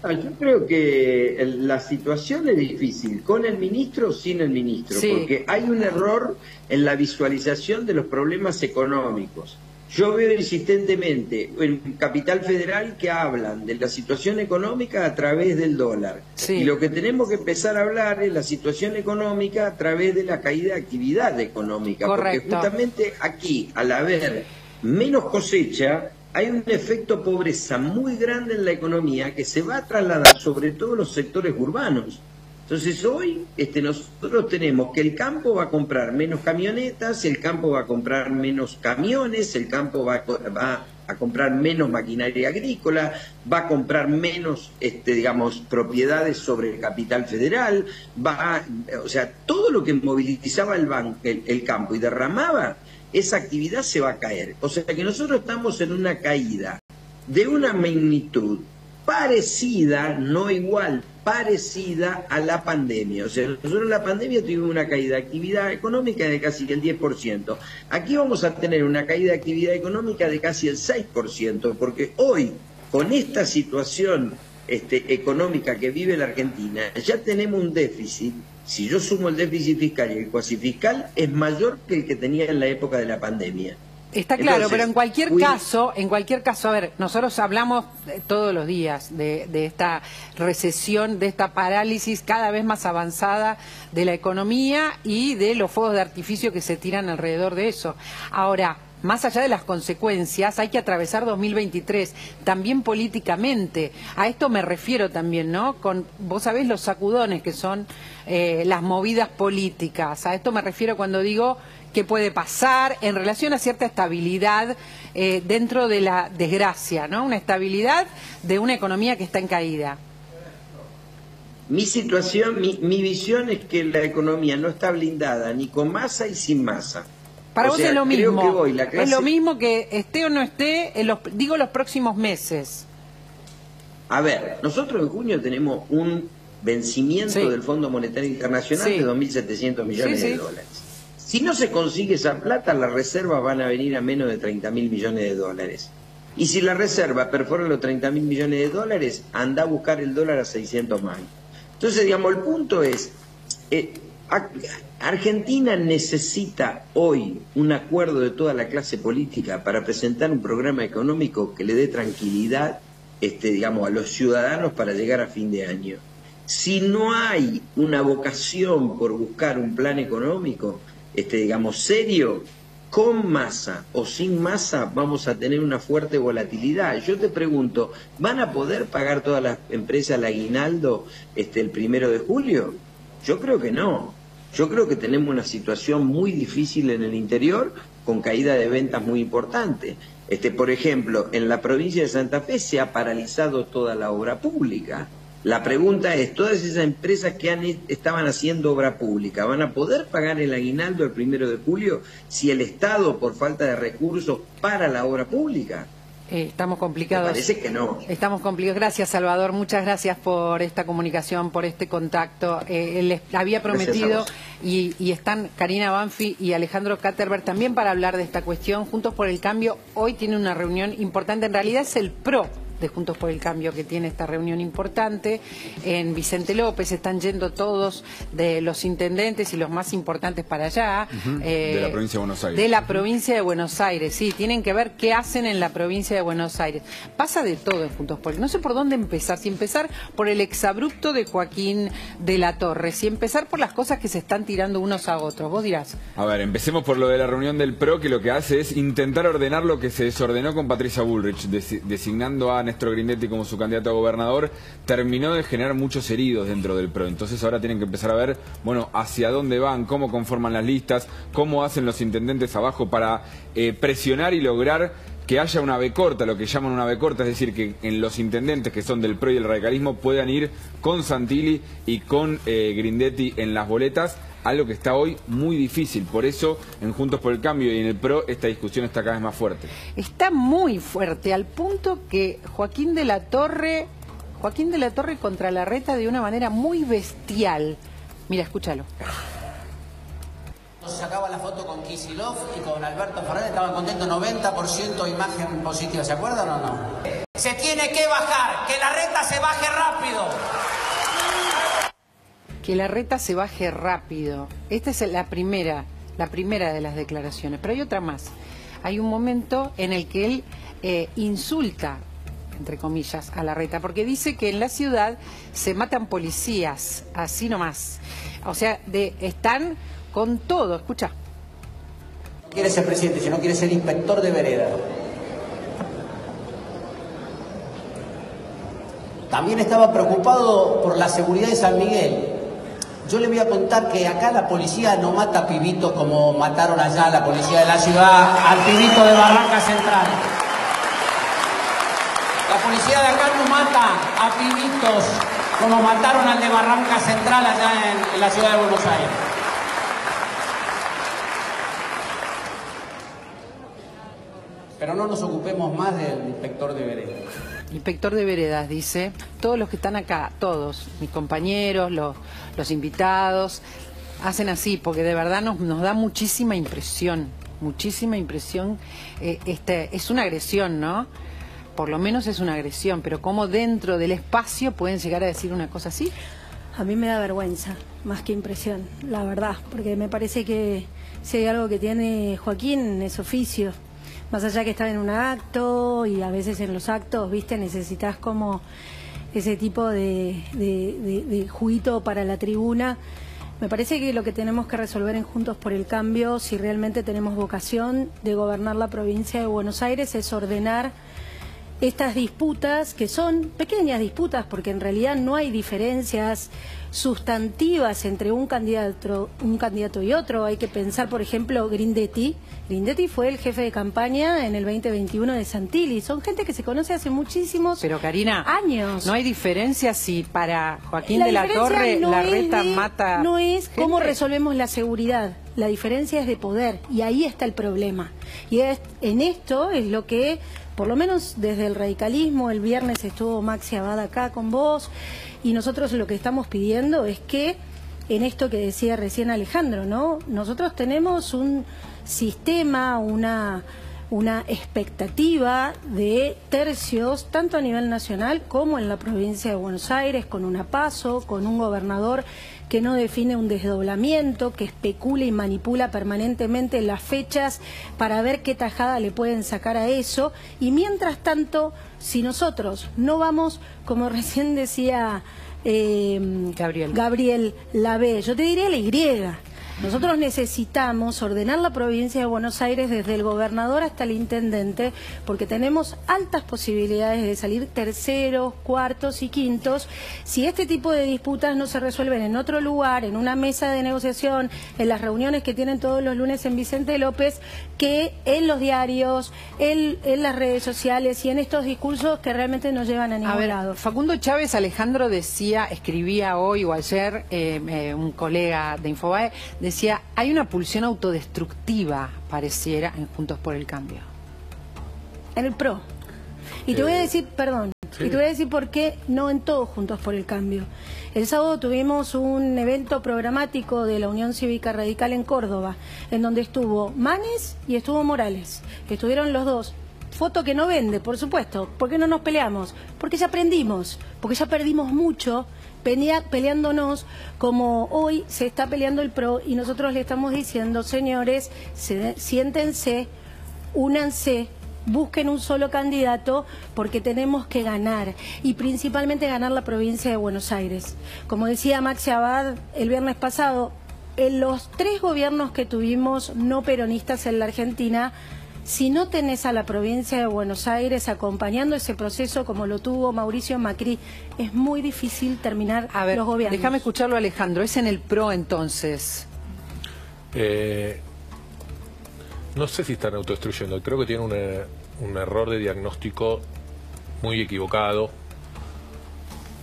Yo creo que la situación es difícil, con el ministro o sin el ministro, sí, porque hay un error en la visualización de los problemas económicos. Yo veo insistentemente en Capital Federal que hablan de la situación económica a través del dólar. Sí. Y lo que tenemos que empezar a hablar es la situación económica a través de la caída de actividad económica. Correcto. Porque justamente aquí, al haber menos cosecha, hay un efecto pobreza muy grande en la economía que se va a trasladar sobre todo los sectores urbanos. Entonces hoy nosotros tenemos que el campo va a comprar menos camionetas, el campo va a comprar menos camiones, el campo va a comprar menos maquinaria agrícola, va a comprar menos, propiedades sobre el capital federal, o sea, todo lo que movilizaba el campo y derramaba, esa actividad se va a caer. O sea que nosotros estamos en una caída de una magnitud parecida, no igual, parecida a la pandemia. O sea, nosotros en la pandemia tuvimos una caída de actividad económica de casi el 10%. Aquí vamos a tener una caída de actividad económica de casi el 6%, porque hoy, con esta situación económica que vive la Argentina, ya tenemos un déficit. Si yo sumo el déficit fiscal y el cuasi fiscal, es mayor que el que tenía en la época de la pandemia. Está claro, Entonces, pero en cualquier caso, a ver, nosotros hablamos todos los días de esta recesión, de esta parálisis cada vez más avanzada de la economía y de los fuegos de artificio que se tiran alrededor de eso. Ahora, más allá de las consecuencias, hay que atravesar 2023, también políticamente. A esto me refiero también, ¿no? Vos sabés los sacudones que son las movidas políticas. A esto me refiero cuando digo qué puede pasar en relación a cierta estabilidad dentro de la desgracia, ¿no? Una estabilidad de una economía que está en caída. Mi situación, mi visión es que la economía no está blindada ni con Massa y sin Massa. Para vos es lo mismo, clase... es lo mismo que esté o no esté, digo los próximos meses. A ver, nosotros en junio tenemos un vencimiento del Fondo Monetario Internacional de 2.700 millones de dólares. Si no se consigue esa plata, las reservas van a venir a menos de 30.000 millones de dólares. Y si la reserva perfora los 30.000 millones de dólares, anda a buscar el dólar a 600 más. Entonces, digamos, el punto es, Argentina necesita hoy un acuerdo de toda la clase política para presentar un programa económico que le dé tranquilidad, a los ciudadanos para llegar a fin de año. Si no hay una vocación por buscar un plan económico, serio, con Massa o sin Massa vamos a tener una fuerte volatilidad. Yo te pregunto, ¿van a poder pagar todas las empresas el aguinaldo el 1 de julio? Yo creo que no. Yo creo que tenemos una situación muy difícil en el interior, con caída de ventas muy importante. Por ejemplo, en la provincia de Santa Fe se ha paralizado toda la obra pública. La pregunta es, todas esas empresas que estaban haciendo obra pública, ¿van a poder pagar el aguinaldo el 1 de julio si el Estado, por falta de recursos, para la obra pública? Estamos complicados. Me parece que no. Estamos complicados. Gracias, Salvador. Muchas gracias por esta comunicación, por este contacto. Les había prometido, y están Karina Banfi y Alejandro Katterberg también para hablar de esta cuestión. Juntos por el Cambio hoy tiene una reunión importante. En realidad es el PRO de Juntos por el Cambio que tiene esta reunión importante en Vicente López. Están yendo todos de los intendentes y los más importantes para allá. De la provincia de Buenos Aires. De la provincia de Buenos Aires, sí. Tienen que ver qué hacen en la provincia de Buenos Aires. Pasa de todo en Juntos por el Cambio. No sé por dónde empezar. Si empezar por el exabrupto de Joaquín de la Torre, si empezar por las cosas que se están tirando unos a otros. Vos dirás. A ver, empecemos por lo de la reunión del PRO, que lo que hace es intentar ordenar lo que se desordenó con Patricia Bullrich, designando a Néstor Grindetti como su candidato a gobernador. Terminó de generar muchos heridos dentro del PRO. Entonces ahora tienen que empezar a ver, bueno, hacia dónde van, cómo conforman las listas, cómo hacen los intendentes abajo para presionar y lograr que haya una B corta, lo que llaman una B corta, es decir, que en los intendentes que son del PRO y el radicalismo puedan ir con Santilli y con Grindetti en las boletas, algo que está hoy muy difícil. Por eso, en Juntos por el Cambio y en el PRO, esta discusión está cada vez más fuerte. Está muy fuerte, al punto que Joaquín de la Torre contra Larreta de una manera muy bestial. Mira, escúchalo. Se sacaba la foto con Kicillof y con Alberto Fernández, estaban contentos, 90% imagen positiva, ¿se acuerdan o no? Se tiene que bajar, que Larreta se baje rápido. Que Larreta se baje rápido. Esta es la primera de las declaraciones, pero hay otra más. hay un momento en el que él insulta, entre comillas, a Larreta, porque dice que en la ciudad se matan policías, así nomás. O sea, están con todo. Escucha. No quiere ser presidente, sino quiere ser inspector de vereda. También estaba preocupado por la seguridad de San Miguel. Yo le voy a contar que acá la policía no mata pibitos como mataron allá la policía de la ciudad al pibito de Barranca Central. La policía de acá no mata a pibitos como mataron al de Barranca Central allá en la ciudad de Buenos Aires. Pero no nos ocupemos más del inspector de veredas. Inspector de veredas, dice, todos los que están acá, todos, mis compañeros, los invitados, hacen así, porque de verdad nos da muchísima impresión, es una agresión, ¿no? Por lo menos es una agresión, pero ¿cómo dentro del espacio pueden llegar a decir una cosa así? A mí me da vergüenza, más que impresión, la verdad, porque me parece que si hay algo que tiene Joaquín es oficio. Más allá que estar en un acto y a veces en los actos, viste, necesitas como ese tipo de juguito para la tribuna. Me parece que lo que tenemos que resolver en Juntos por el Cambio, si realmente tenemos vocación de gobernar la provincia de Buenos Aires, es ordenar estas disputas, que son pequeñas disputas, porque en realidad no hay diferencias sustantivas entre un candidato y otro. Hay que pensar, por ejemplo, Grindetti fue el jefe de campaña en el 2021 de Santilli. Son gente que se conoce hace muchísimos Pero Karina, años. No hay diferencia si para Joaquín de la Torre Larreta mata no es gente. Cómo resolvemos la seguridad. La diferencia es de poder, y ahí está el problema. Y en esto es lo que, por lo menos desde el radicalismo, el viernes estuvo Maxi Abad acá con vos, y nosotros lo que estamos pidiendo es que, en esto que decía recién Alejandro, ¿no? Nosotros tenemos un sistema, una expectativa de tercios, tanto a nivel nacional como en la provincia de Buenos Aires, con una PASO, con un gobernador que no define un desdoblamiento, que especula y manipula permanentemente las fechas para ver qué tajada le pueden sacar a eso. Y mientras tanto, si nosotros no vamos, como recién decía Gabriel, la B, yo te diría la Y. Nosotros necesitamos ordenar la provincia de Buenos Aires desde el gobernador hasta el intendente, porque tenemos altas posibilidades de salir terceros, cuartos y quintos si este tipo de disputas no se resuelven en otro lugar, en una mesa de negociación, en las reuniones que tienen todos los lunes en Vicente López, que en los diarios, en las redes sociales y en estos discursos que realmente no llevan a ningún lado. Facundo Chávez Alejandro escribía hoy o ayer, un colega de Infobae, decía, hay una pulsión autodestructiva, pareciera, en Juntos por el Cambio. En el PRO. Y te voy a decir, perdón, sí. Y te voy a decir por qué no en todos Juntos por el Cambio. El sábado tuvimos un evento programático de la Unión Cívica Radical en Córdoba, en donde estuvo Manes y estuvo Morales. Estuvieron los dos. Foto que no vende, por supuesto. ¿Por qué no nos peleamos? Porque ya aprendimos, porque ya perdimos mucho peleándonos como hoy se está peleando el PRO, y nosotros le estamos diciendo, señores, siéntense, únanse, busquen un solo candidato, porque tenemos que ganar, y principalmente ganar la provincia de Buenos Aires. Como decía Maxi Abad el viernes pasado, en los 3 gobiernos que tuvimos no peronistas en la Argentina, si no tenés a la provincia de Buenos Aires acompañando ese proceso como lo tuvo Mauricio Macri, es muy difícil terminar los gobiernos. Déjame escucharlo, Alejandro. ¿Es en el PRO entonces? No sé si están autodestruyendo. Creo que tiene un error de diagnóstico muy equivocado,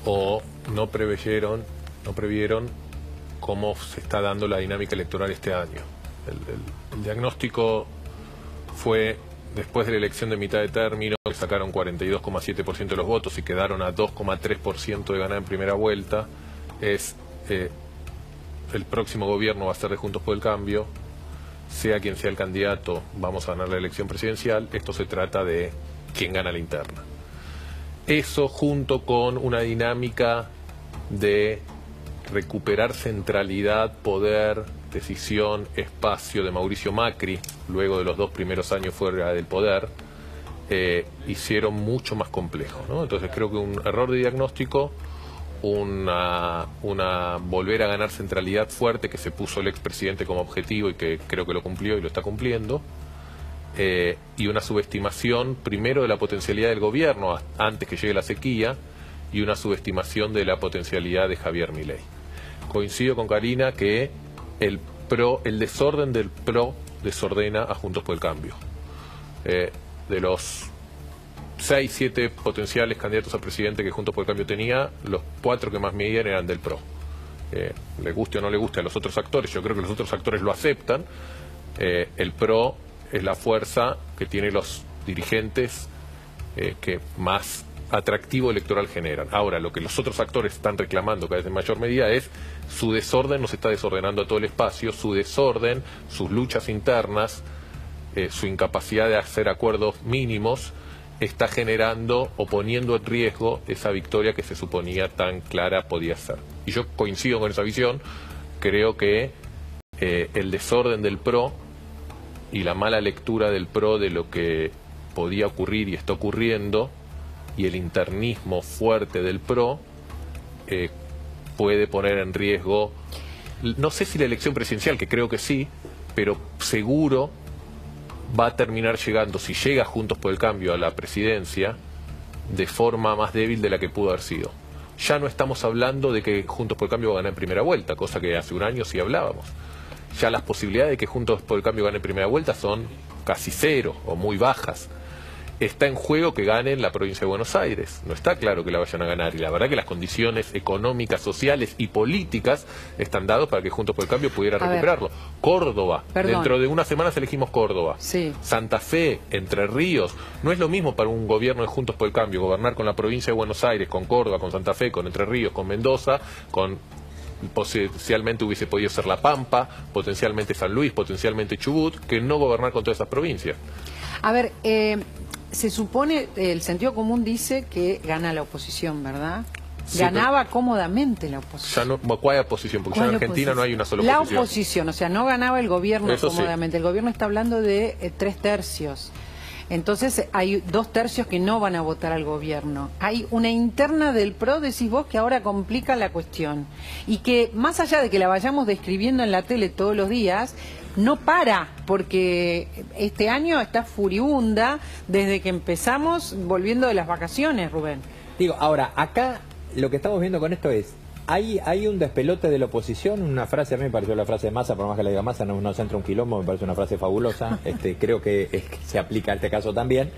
o no previeron cómo se está dando la dinámica electoral este año. El diagnóstico fue después de la elección de mitad de término, que sacaron 42,7% de los votos y quedaron a 2,3% de ganar en primera vuelta. El próximo gobierno va a ser de Juntos por el Cambio, sea quien sea el candidato, vamos a ganar la elección presidencial. Esto se trata de quién gana la interna. Eso, junto con una dinámica de recuperar centralidad, poder decisión, espacio de Mauricio Macri, luego de los 2 primeros años fuera del poder, hicieron mucho más complejo, ¿no? Entonces creo que un error de diagnóstico, una volver a ganar centralidad fuerte que se puso el expresidente como objetivo y que creo que lo cumplió y lo está cumpliendo, y una subestimación primero de la potencialidad del gobierno antes que llegue la sequía y una subestimación de la potencialidad de Javier Milei. Coincido con Karina que el desorden del PRO desordena a Juntos por el Cambio. De los 6, 7 potenciales candidatos a presidente que Juntos por el Cambio tenía, los 4 que más medían eran del PRO. Le guste o no le guste a los otros actores, yo creo que los otros actores lo aceptan. El PRO es la fuerza que tiene los dirigentes que más atractivo electoral generan. Ahora, lo que los otros actores están reclamando cada vez en mayor medida es su desorden, nos está desordenando a todo el espacio, su desorden, sus luchas internas, su incapacidad de hacer acuerdos mínimos, está generando o poniendo en riesgo esa victoria que se suponía tan clara podía ser. Y yo coincido con esa visión, creo que el desorden del PRO y la mala lectura del PRO de lo que podía ocurrir y está ocurriendo, y el internismo fuerte del PRO puede poner en riesgo, no sé si la elección presidencial, que creo que sí, pero seguro va a terminar llegando, si llega Juntos por el Cambio a la presidencia, de forma más débil de la que pudo haber sido. Ya no estamos hablando de que Juntos por el Cambio va a ganar en primera vuelta, cosa que hace un año sí hablábamos. Ya las posibilidades de que Juntos por el Cambio gane en primera vuelta son casi cero o muy bajas. Está en juego que gane en la provincia de Buenos Aires. No está claro que la vayan a ganar. Y la verdad que las condiciones económicas, sociales y políticas están dadas para que Juntos por el Cambio pudiera recuperarlo. Córdoba. Perdón. Dentro de unas semanas elegimos Córdoba. Sí. Santa Fe, Entre Ríos. No es lo mismo para un gobierno de Juntos por el Cambio gobernar con la provincia de Buenos Aires, con Córdoba, con Santa Fe, con Entre Ríos, con Mendoza, con... potencialmente hubiese podido ser La Pampa, potencialmente San Luis, potencialmente Chubut, que no gobernar con todas esas provincias. A ver, se supone, el sentido común dice que gana la oposición, ¿verdad? Sí, ganaba cómodamente la oposición. Ya no, ¿cuál oposición? Porque ya en Argentina no hay una sola oposición. oposición. La oposición, o sea, no ganaba el gobierno Eso cómodamente. Sí. El gobierno está hablando de 3/3. Entonces hay 2/3 que no van a votar al gobierno. Hay una interna del PRO, decís vos, que ahora complica la cuestión. Y que más allá de que la vayamos describiendo en la tele todos los días, no para, porque este año está furibunda desde que empezamos volviendo de las vacaciones, Rubén. Digo, ahora, acá lo que estamos viendo con esto es, hay un despelote de la oposición, una frase, a mí me pareció la frase de Massa, por más que la diga Massa, no se entra un quilombo, me parece una frase fabulosa, creo que se aplica a este caso también,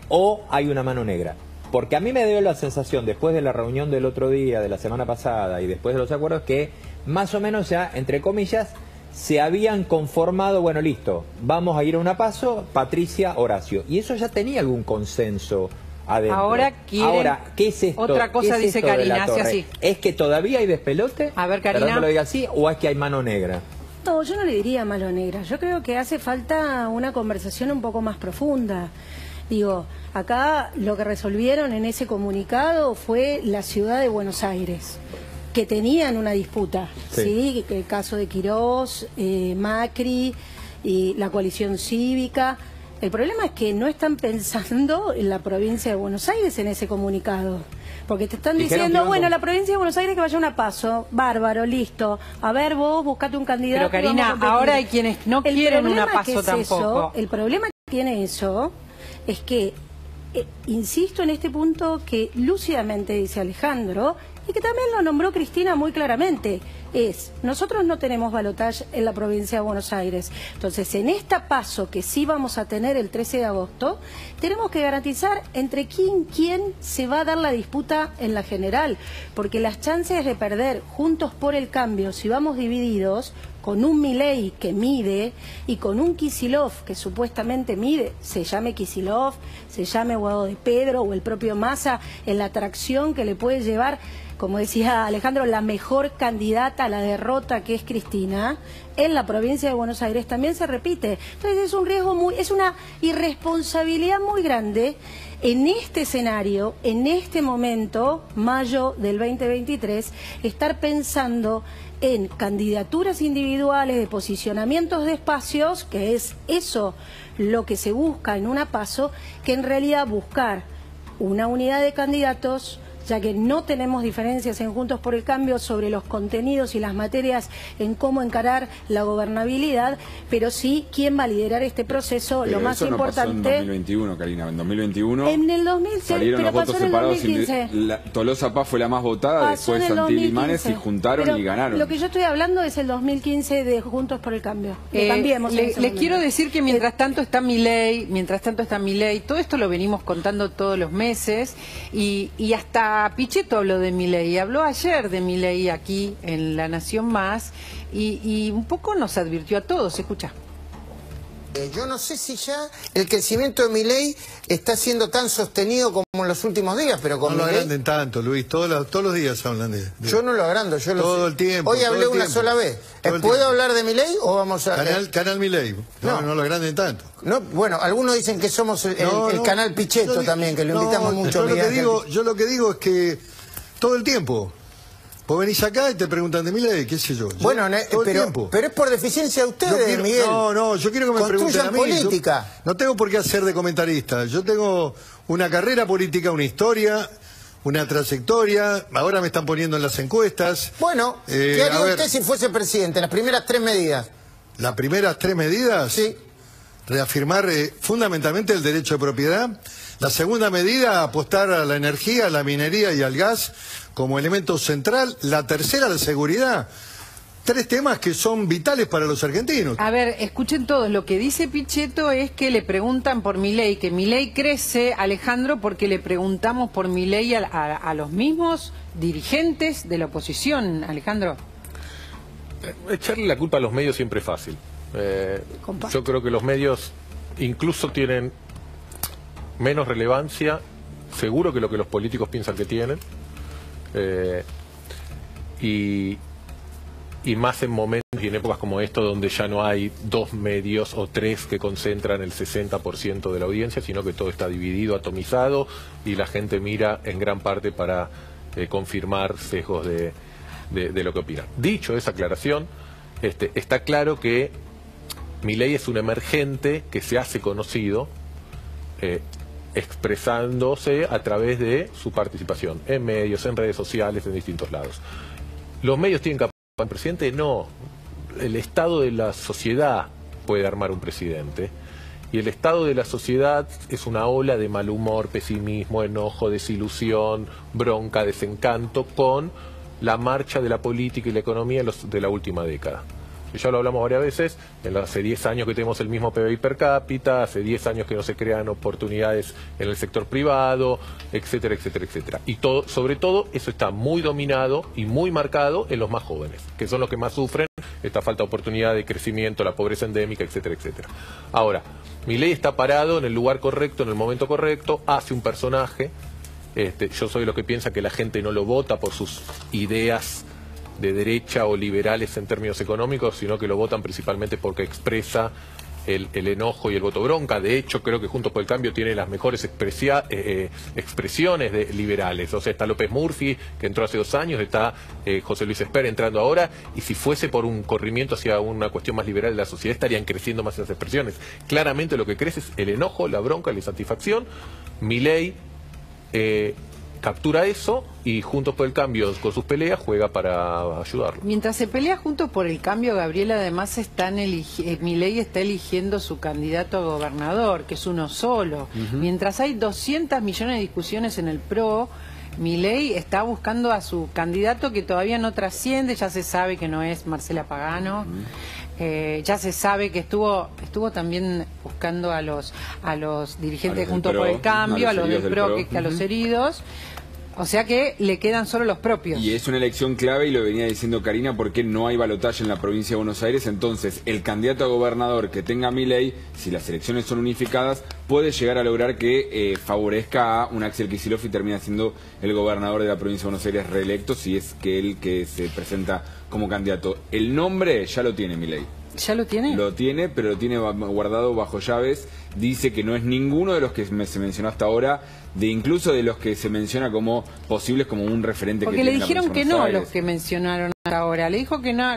o hay una mano negra. Porque a mí me dio la sensación, después de la reunión del otro día, de la semana pasada, y después de los acuerdos, que más o menos ya, entre comillas, se habían conformado, bueno, listo, vamos a ir a una paso, Patricia, Horacio. Y eso ya tenía algún consenso adentro. Ahora, ¿qué es esto? Otra cosa ¿Qué es dice esto de Karina, la hace Torre? así. ¿Es que todavía hay despelote? A ver, Karina. Perdón que lo diga así, ¿o es que hay mano negra? No, yo no le diría mano negra. Yo creo que hace falta una conversación un poco más profunda. Digo, acá lo que resolvieron en ese comunicado fue la ciudad de Buenos Aires, que tenían una disputa, ¿sí? El caso de Quirós, Macri, y la coalición cívica. El problema es que no están pensando en la provincia de Buenos Aires en ese comunicado. Porque te están diciendo, bueno, la provincia de Buenos Aires que vaya a una paso, bárbaro, listo. A ver, vos buscate un candidato. Pero Karina, ahora hay quienes no quieren una paso tampoco. El problema que tiene eso es que, insisto en este punto que lúcidamente dice Alejandro, y que también lo nombró Cristina muy claramente, nosotros no tenemos balotaje en la provincia de Buenos Aires. Entonces, en esta paso que sí vamos a tener el 13 de agosto, tenemos que garantizar entre quién se va a dar la disputa en la general, porque las chances de perder Juntos por el Cambio, si vamos divididos, con un Milei que mide y con un Kicillof que supuestamente mide, se llame Kicillof, se llame Guado de Pedro o el propio Massa, en la atracción que le puede llevar, como decía Alejandro, la mejor candidata a la derrota, que es Cristina, en la provincia de Buenos Aires también se repite. Entonces es un riesgo es una irresponsabilidad muy grande en este escenario, en este momento, mayo del 2023, estar pensando en candidaturas individuales, de posicionamientos de espacios, que es eso lo que se busca en una PASO, que en realidad buscar una unidad de candidatos, ya que no tenemos diferencias en Juntos por el Cambio sobre los contenidos y las materias en cómo encarar la gobernabilidad, pero sí quién va a liderar este proceso. Pero lo más eso no importante... pasó en 2021, Karina. En 2021 en el 2006, salieron pero los votos pasó en el separados. 2015. Tolosa Paz fue la más votada, Pasó después en el Santilli y 2015. Manes y juntaron Pero y ganaron. lo que yo estoy hablando es el 2015 de Juntos por el Cambio. Les quiero decir que mientras tanto está Milei, todo esto lo venimos contando todos los meses, y hasta Pichetto habló de Milei, habló ayer de Milei aquí en La Nación Más, y un poco nos advirtió a todos. Escucha. Yo no sé si ya el crecimiento de Milei está siendo tan sostenido como en los últimos días, pero con no lo Milei... agranden tanto, Luis, todos los días hablan de... Yo no lo agrando, yo todo el tiempo. Hoy hablé una sola vez. ¿Puedo hablar de Milei o vamos a...? Canal Milei, no lo agranden tanto. No, bueno, algunos dicen que somos el canal Pichetto también, que lo invitamos mucho. Yo lo que digo es que todo el tiempo... Vos venís acá y te preguntan de Milei, qué sé yo. Bueno, pero es por deficiencia de ustedes, Miguel. No, yo quiero que me pregunten a mí. Política. No tengo por qué hacer de comentarista. Yo tengo una carrera política, una historia, una trayectoria. Ahora me están poniendo en las encuestas. Bueno, ¿qué haría usted si fuese presidente? Las primeras 3 medidas. ¿Las primeras 3 medidas? Sí. Reafirmar fundamentalmente el derecho de propiedad. La segunda medida, apostar a la energía, a la minería y al gas como elemento central. La tercera, la seguridad. 3 temas que son vitales para los argentinos. A ver, escuchen todos. Lo que dice Pichetto es que le preguntan por Milei, que Milei crece, Alejandro, porque le preguntamos por Milei a los mismos dirigentes de la oposición, Alejandro. Echarle la culpa a los medios siempre es fácil. Yo creo que los medios incluso tienen menos relevancia, seguro, que lo que los políticos piensan que tienen, y más en momentos y en épocas como esto, donde ya no hay 2 medios o 3 que concentran el 60% de la audiencia, sino que todo está dividido, atomizado, y la gente mira en gran parte para confirmar sesgos de lo que opinan. Dicho esa aclaración, está claro que Milei es un emergente que se hace conocido expresándose a través de su participación en medios, en redes sociales, en distintos lados. ¿Los medios tienen capacidad de un presidente? No. El estado de la sociedad puede armar un presidente. Y el estado de la sociedad es una ola de mal humor, pesimismo, enojo, desilusión, bronca, desencanto con la marcha de la política y la economía de la última década. Ya lo hablamos varias veces, hace 10 años que tenemos el mismo PBI per cápita, hace 10 años que no se crean oportunidades en el sector privado, etcétera, etcétera, etcétera. Y sobre todo, eso está muy dominado y muy marcado en los más jóvenes, que son los que más sufren esta falta de oportunidad, de crecimiento, la pobreza endémica, etcétera, etcétera. Ahora, Milei está parado en el lugar correcto, en el momento correcto, hace un personaje. Yo soy lo que piensa que la gente no lo vota por sus ideas de derecha o liberales en términos económicos, sino que lo votan principalmente porque expresa el enojo y el voto bronca. De hecho, creo que Juntos por el Cambio tiene las mejores expresiones de liberales. O sea, está López Murphy, que entró hace 2 años, está José Luis Esper entrando ahora, y si fuese por un corrimiento hacia una cuestión más liberal de la sociedad, estarían creciendo más esas expresiones. Claramente lo que crece es el enojo, la bronca, la insatisfacción. Milei captura eso, y Juntos por el Cambio, con sus peleas, juega para ayudarlo. Mientras se pelea Juntos por el Cambio, Gabriel, además Milei está eligiendo su candidato a gobernador, que es uno solo. Mientras hay 200 millones de discusiones en el PRO, Milei está buscando a su candidato, que todavía no trasciende. Ya se sabe que no es Marcela Pagano. Ya se sabe que estuvo también buscando a los dirigentes de Juntos por el Cambio, a los del PRO, a los heridos. O sea que le quedan solo los propios. Y es una elección clave, y lo venía diciendo Karina, porque no hay balotaje en la provincia de Buenos Aires. Entonces, el candidato a gobernador que tenga Milei, si las elecciones son unificadas, puede llegar a lograr que favorezca a un Axel Kicillof y termina siendo el gobernador de la provincia de Buenos Aires reelecto, si es que él que se presenta como candidato. El nombre ya lo tiene Milei. ¿Ya lo tiene? Lo tiene, pero lo tiene guardado bajo llaves. Dice que no es ninguno de los que se mencionó hasta ahora, de incluso de los que se menciona como posibles como un referente. Porque que le tiene la dijeron que provincia de no Buenos los que mencionaron hasta ahora. Le dijo que no,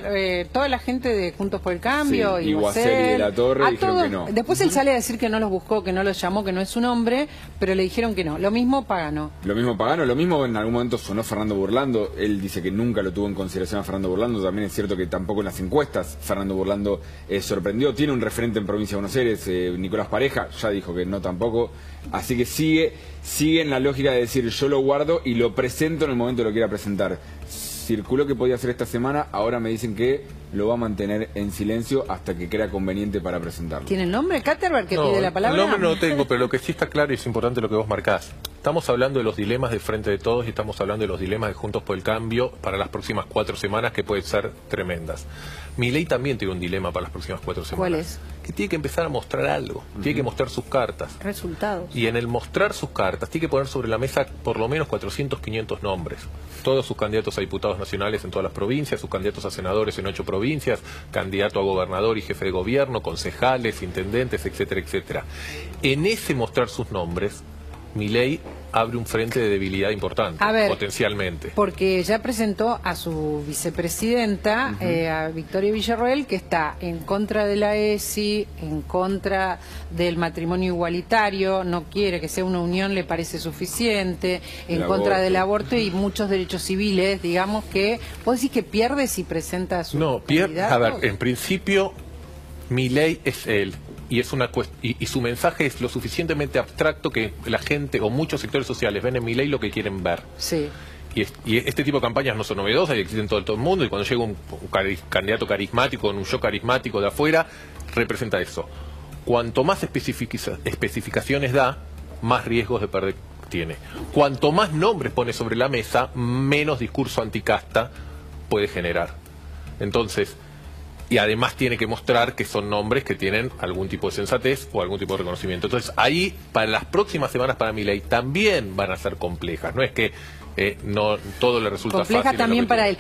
toda la gente de Juntos por el Cambio, Sí, y Guaseri y de la Torre a dijeron todos, que no. Después él sale a decir que no los buscó, que no los llamó, que no es su nombre, pero le dijeron que no. Lo mismo Pagano. Lo mismo Pagano, lo mismo en algún momento sonó Fernando Burlando. Él dice que nunca lo tuvo en consideración a Fernando Burlando. También es cierto que tampoco en las encuestas Fernando Burlando sorprendió. Tiene un referente en Provincia de Buenos Aires, Nicolás Pareja, ya dijo que no tampoco. Así que sigue en la lógica de decir yo lo guardo y lo presento en el momento que lo quiera presentar. Circuló que podía ser esta semana, ahora me dicen que lo va a mantener en silencio hasta que crea conveniente para presentarlo. ¿Tiene el nombre? ¿Katterberg que pide la palabra? El nombre no lo tengo, pero lo que sí está claro y es importante lo que vos marcás. Estamos hablando de los dilemas del Frente de Todos y estamos hablando de los dilemas de Juntos por el Cambio para las próximas 4 semanas que pueden ser tremendas. Milei también tiene un dilema para las próximas 4 semanas. ¿Cuál es? Que tiene que empezar a mostrar algo, tiene que mostrar sus cartas. Resultados. Y en el mostrar sus cartas, tiene que poner sobre la mesa por lo menos 400, 500 nombres. Todos sus candidatos a diputados nacionales en todas las provincias, sus candidatos a senadores en 8 provincias, candidato a gobernador y jefe de gobierno, concejales, intendentes, etcétera, etcétera. En ese mostrar sus nombres, Milei abre un frente de debilidad importante, A ver, potencialmente. Porque ya presentó a su vicepresidenta, a Victoria Villarroel, que está en contra de la ESI, en contra del matrimonio igualitario, no quiere que sea una unión, le parece suficiente, en contra del aborto y muchos derechos civiles, digamos que... ¿Vos decís que pierde si presenta a su candidato? A ver, en principio, Milei es él. Y es y su mensaje es lo suficientemente abstracto que la gente o muchos sectores sociales ven en Milei lo que quieren ver. Sí. Y este tipo de campañas no son novedosas y existen en todo el mundo, y cuando llega un candidato carismático, con un show carismático de afuera, representa eso. Cuanto más especificaciones da, más riesgos de perder tiene. Cuanto más nombres pone sobre la mesa, menos discurso anticasta puede generar. Entonces, y además tiene que mostrar que son nombres que tienen algún tipo de sensatez o algún tipo de reconocimiento. Entonces ahí, para las próximas semanas para Milei también van a ser complejas. No es que no todo le resulta fácil. Compleja también para él.